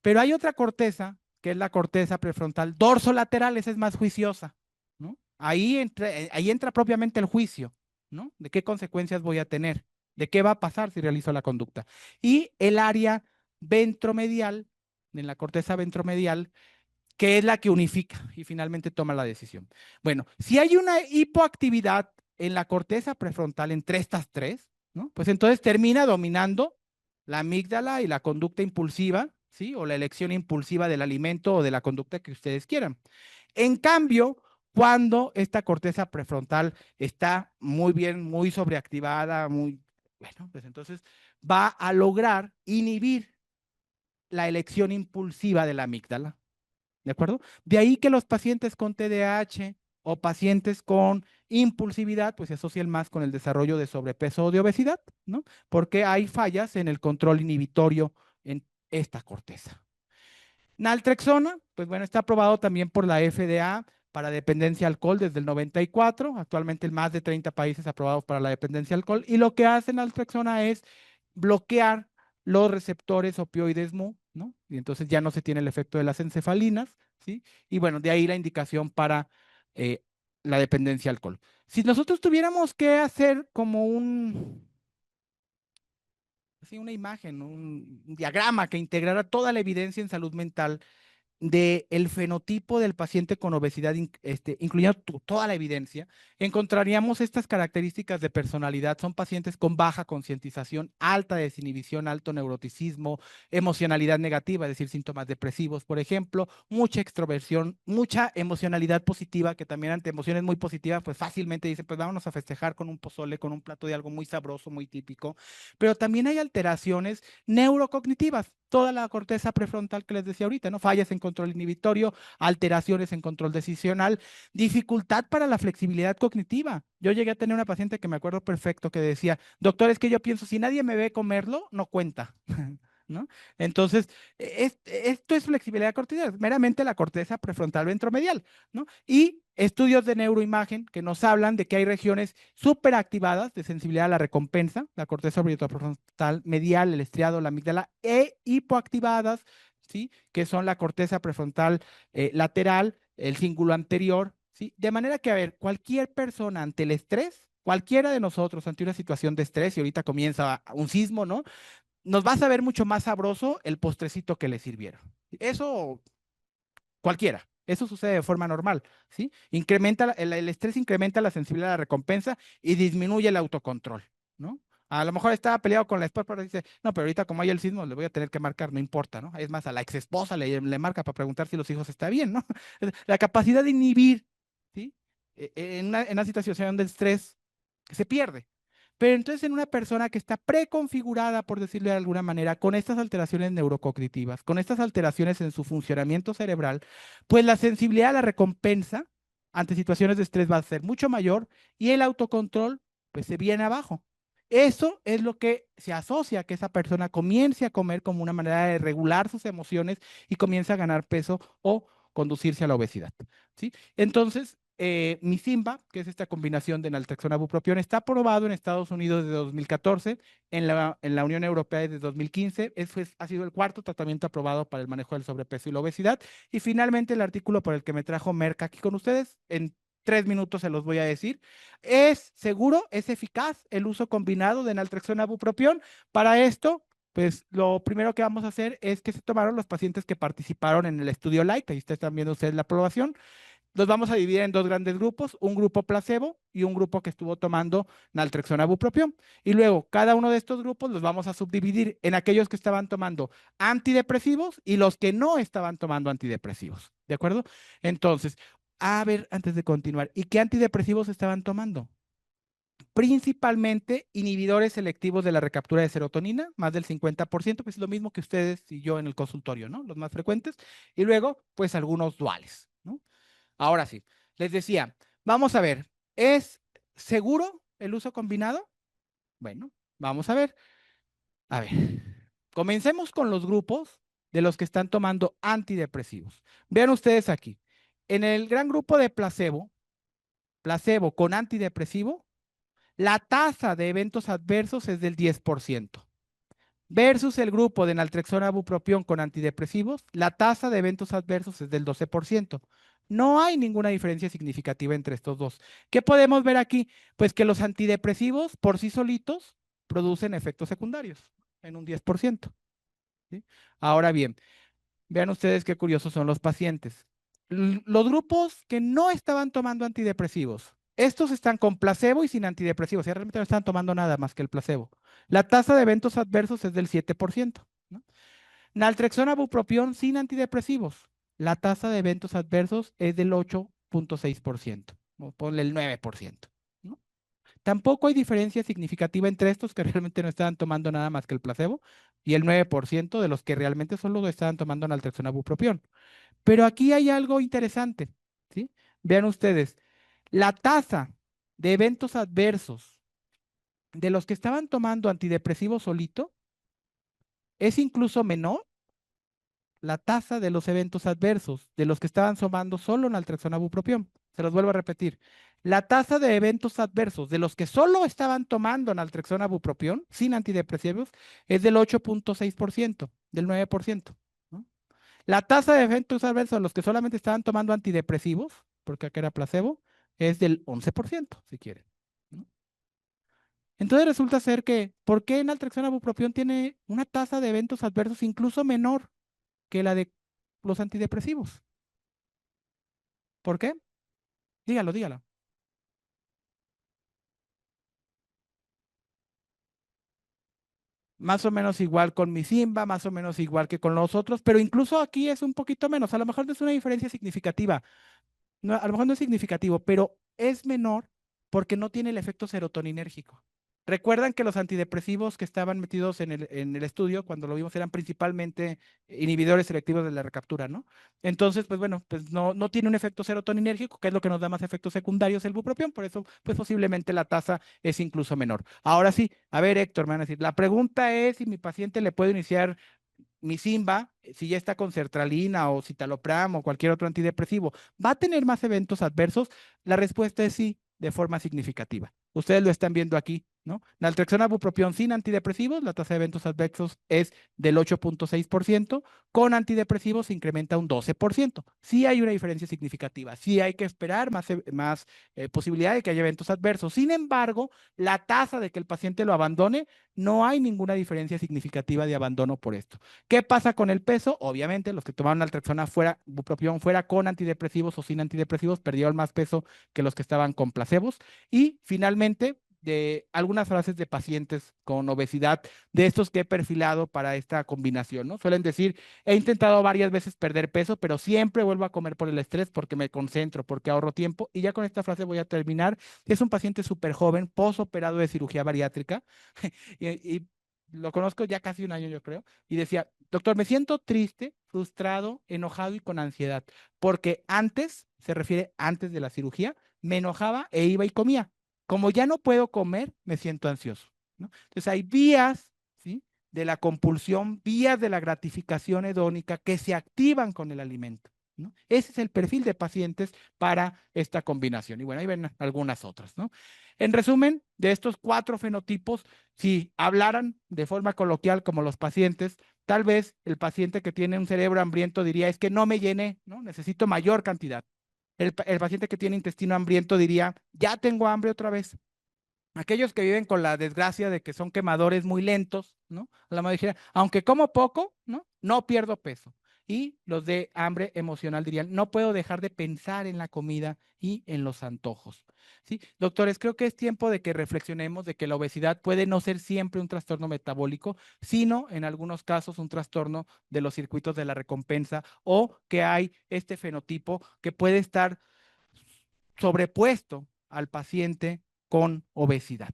Pero hay otra corteza, que es la corteza prefrontal dorsolateral, esa es más juiciosa, ¿no? Ahí entra propiamente el juicio, ¿no? ¿De qué consecuencias voy a tener? ¿De qué va a pasar si realizo la conducta? Y el área ventromedial, en la corteza ventromedial, que es la que unifica y finalmente toma la decisión. Bueno, si hay una hipoactividad en la corteza prefrontal entre estas tres, ¿no? Pues entonces termina dominando la amígdala y la conducta impulsiva, ¿sí? O la elección impulsiva del alimento o de la conducta que ustedes quieran. En cambio, cuando esta corteza prefrontal está muy bien, muy sobreactivada, muy, bueno, pues entonces va a lograr inhibir la elección impulsiva de la amígdala. ¿De acuerdo? De ahí que los pacientes con TDAH o pacientes con impulsividad, pues se asocian más con el desarrollo de sobrepeso o de obesidad, ¿no? Porque hay fallas en el control inhibitorio en esta corteza. Naltrexona, pues bueno, está aprobado también por la FDA para dependencia al alcohol desde el 94, actualmente en más de 30 países aprobados para la dependencia al alcohol, y lo que hace naltrexona es bloquear los receptores opioides mu, ¿no? Y entonces ya no se tiene el efecto de las encefalinas, ¿sí? Y bueno, de ahí la indicación para eh, la dependencia al alcohol. Si nosotros tuviéramos que hacer como una imagen, un diagrama que integrara toda la evidencia en salud mental del fenotipo del paciente con obesidad, incluyendo toda la evidencia, encontraríamos estas características de personalidad. Son pacientes con baja concientización, alta desinhibición, alto neuroticismo, emocionalidad negativa, es decir, síntomas depresivos, por ejemplo, mucha extroversión, mucha emocionalidad positiva, que también ante emociones muy positivas, pues fácilmente dice, pues vámonos a festejar con un pozole, con un plato de algo muy sabroso, muy típico. Pero también hay alteraciones neurocognitivas, toda la corteza prefrontal que les decía ahorita, ¿no? Fallas en control inhibitorio, alteraciones en control decisional, dificultad para la flexibilidad cognitiva. Yo llegué a tener una paciente que me acuerdo perfecto que decía, doctor, es que yo pienso, si nadie me ve comerlo, no cuenta. ¿No? Entonces, esto es flexibilidad cortical, meramente la corteza prefrontal ventromedial, ¿no? Y estudios de neuroimagen que nos hablan de que hay regiones superactivadas de sensibilidad a la recompensa, la corteza prefrontal medial, el estriado, la amígdala, e hipoactivadas, ¿sí? Que son la corteza prefrontal lateral, el cíngulo anterior, ¿sí? De manera que, a ver, cualquier persona ante el estrés, cualquiera de nosotros ante una situación de estrés, y ahorita comienza un sismo, ¿no? Nos va a saber mucho más sabroso el postrecito que le sirvieron. Eso cualquiera. Eso sucede de forma normal, ¿sí? Incrementa, el estrés incrementa la sensibilidad a la recompensa y disminuye el autocontrol, ¿no? A lo mejor estaba peleado con la esposa, pero dice, no, pero ahorita como hay el sismo, le voy a tener que marcar, no importa, ¿no? Es más, a la ex esposa le marca para preguntar si los hijos están bien, ¿no? La capacidad de inhibir, ¿sí? En una situación de estrés se pierde. Pero entonces en una persona que está preconfigurada, por decirlo de alguna manera, con estas alteraciones neurocognitivas, con estas alteraciones en su funcionamiento cerebral, pues la sensibilidad a la recompensa ante situaciones de estrés va a ser mucho mayor y el autocontrol pues se viene abajo. Eso es lo que se asocia a que esa persona comience a comer como una manera de regular sus emociones y comience a ganar peso o conducirse a la obesidad, ¿sí? Entonces, Misimba, que es esta combinación de naltrexona bupropión, está aprobado en Estados Unidos desde 2014, en la Unión Europea desde 2015. Ha sido el cuarto tratamiento aprobado para el manejo del sobrepeso y la obesidad. Y finalmente el artículo por el que me trajo Merck aquí con ustedes, en 3 minutos se los voy a decir. ¿Es seguro, es eficaz el uso combinado de naltrexona bupropión? Para esto, pues lo primero que vamos a hacer es que se tomaron los pacientes que participaron en el estudio Light, ahí están viendo ustedes la aprobación. Los vamos a dividir en 2 grandes grupos, un grupo placebo y un grupo que estuvo tomando naltrexona bupropión. Y luego, cada uno de estos grupos los vamos a subdividir en aquellos que estaban tomando antidepresivos y los que no estaban tomando antidepresivos. ¿De acuerdo? Entonces, a ver, antes de continuar, ¿y qué antidepresivos estaban tomando? Principalmente inhibidores selectivos de la recaptura de serotonina, más del 50%, pues es lo mismo que ustedes y yo en el consultorio, ¿no? Los más frecuentes. Y luego, pues algunos duales, ¿no? Ahora sí, les decía, vamos a ver, ¿es seguro el uso combinado? Bueno, vamos a ver. A ver, comencemos con los grupos de los que están tomando antidepresivos. Vean ustedes aquí, en el gran grupo de placebo con antidepresivo, la tasa de eventos adversos es del 10%. Versus el grupo de naltrexona bupropión con antidepresivos, la tasa de eventos adversos es del 12%. No hay ninguna diferencia significativa entre estos dos. ¿Qué podemos ver aquí? Pues que los antidepresivos por sí solitos producen efectos secundarios en un 10%. ¿Sí? Ahora bien, vean ustedes qué curiosos son los pacientes. Los grupos que no estaban tomando antidepresivos, estos están con placebo y sin antidepresivos, o sea, realmente no están tomando nada más que el placebo. La tasa de eventos adversos es del 7%. ¿No? Naltrexona bupropión sin antidepresivos, la tasa de eventos adversos es del 8.6%, o ponle el 9%. ¿No? Tampoco hay diferencia significativa entre estos que realmente no estaban tomando nada más que el placebo y el 9% de los que realmente solo estaban tomando naltrexona bupropión. Pero aquí hay algo interesante, ¿sí? Vean ustedes, la tasa de eventos adversos de los que estaban tomando antidepresivos solito es incluso menor la tasa de los eventos adversos de los que estaban tomando solo naltrexona bupropión. Se los vuelvo a repetir. La tasa de eventos adversos de los que solo estaban tomando naltrexona bupropión sin antidepresivos es del 8.6%, del 9%. ¿No? La tasa de eventos adversos de los que solamente estaban tomando antidepresivos, porque acá era placebo, es del 11%, si quieren. ¿No? Entonces resulta ser que, ¿por qué naltrexona bupropión tiene una tasa de eventos adversos incluso menor que la de los antidepresivos? ¿Por qué? Dígalo, dígalo. Más o menos igual con mi Simba, más o menos igual que con los otros, pero incluso aquí es un poquito menos. A lo mejor no es una diferencia significativa. No, a lo mejor no es significativo, pero es menor porque no tiene el efecto serotoninérgico. Recuerdan que los antidepresivos que estaban metidos en el estudio, cuando lo vimos, eran principalmente inhibidores selectivos de la recaptura, ¿no? Entonces, pues bueno, pues no tiene un efecto serotoninérgico, que es lo que nos da más efectos secundarios el bupropión, por eso, pues posiblemente la tasa es incluso menor. Ahora sí, a ver, Héctor, me van a decir, la pregunta es si mi paciente le puede iniciar mi Simba, si ya está con sertralina o citalopram o cualquier otro antidepresivo, ¿va a tener más eventos adversos? La respuesta es sí, de forma significativa. Ustedes lo están viendo aquí, ¿no? Naltrexona bupropión sin antidepresivos, la tasa de eventos adversos es del 8.6%, con antidepresivos se incrementa un 12%. Sí hay una diferencia significativa, sí hay que esperar más posibilidad de que haya eventos adversos. Sin embargo, la tasa de que el paciente lo abandone, no hay ninguna diferencia significativa de abandono por esto. ¿Qué pasa con el peso? Obviamente, los que tomaron naltrexona bupropión fuera con antidepresivos o sin antidepresivos perdieron más peso que los que estaban con placebos. Y finalmente, de algunas frases de pacientes con obesidad, de estos que he perfilado para esta combinación, ¿no? Suelen decir, he intentado varias veces perder peso, pero siempre vuelvo a comer por el estrés porque me concentro, porque ahorro tiempo. Y ya con esta frase voy a terminar. Es un paciente súper joven, posoperado de cirugía bariátrica, y lo conozco ya casi un año, yo creo, y decía, doctor, me siento triste, frustrado, enojado y con ansiedad, porque antes, se refiere antes de la cirugía, me enojaba e iba y comía. Como ya no puedo comer, me siento ansioso, ¿no? Entonces hay vías, ¿sí?, de la compulsión, vías de la gratificación hedónica que se activan con el alimento, ¿no? Ese es el perfil de pacientes para esta combinación. Y bueno, ahí ven algunas otras, ¿no? En resumen, de estos 4 fenotipos, si hablaran de forma coloquial como los pacientes, tal vez el paciente que tiene un cerebro hambriento diría, es que no me llené, ¿no? Necesito mayor cantidad. El paciente que tiene intestino hambriento diría, ya tengo hambre otra vez. Aquellos que viven con la desgracia de que son quemadores muy lentos, ¿no? A la mejor dijera, aunque como poco, ¿no? No pierdo peso. Y los de hambre emocional dirían, no puedo dejar de pensar en la comida y en los antojos. ¿Sí? Doctores, creo que es tiempo de que reflexionemos de que la obesidad puede no ser siempre un trastorno metabólico, sino en algunos casos un trastorno de los circuitos de la recompensa, o que hay este fenotipo que puede estar sobrepuesto al paciente con obesidad.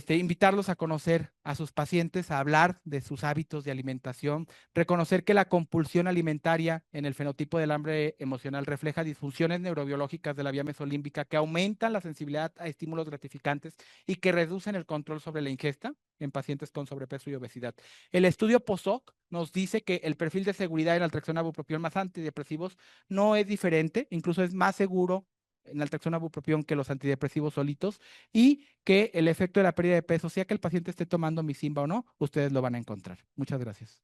Invitarlos a conocer a sus pacientes, a hablar de sus hábitos de alimentación, reconocer que la compulsión alimentaria en el fenotipo del hambre emocional refleja disfunciones neurobiológicas de la vía mesolímbica que aumentan la sensibilidad a estímulos gratificantes y que reducen el control sobre la ingesta en pacientes con sobrepeso y obesidad. El estudio POSOC nos dice que el perfil de seguridad en naltrexona, bupropión más antidepresivos no es diferente, incluso es más seguro naltrexona, bupropión que los antidepresivos solitos, y que el efecto de la pérdida de peso, sea que el paciente esté tomando misimba o no, ustedes lo van a encontrar. Muchas gracias.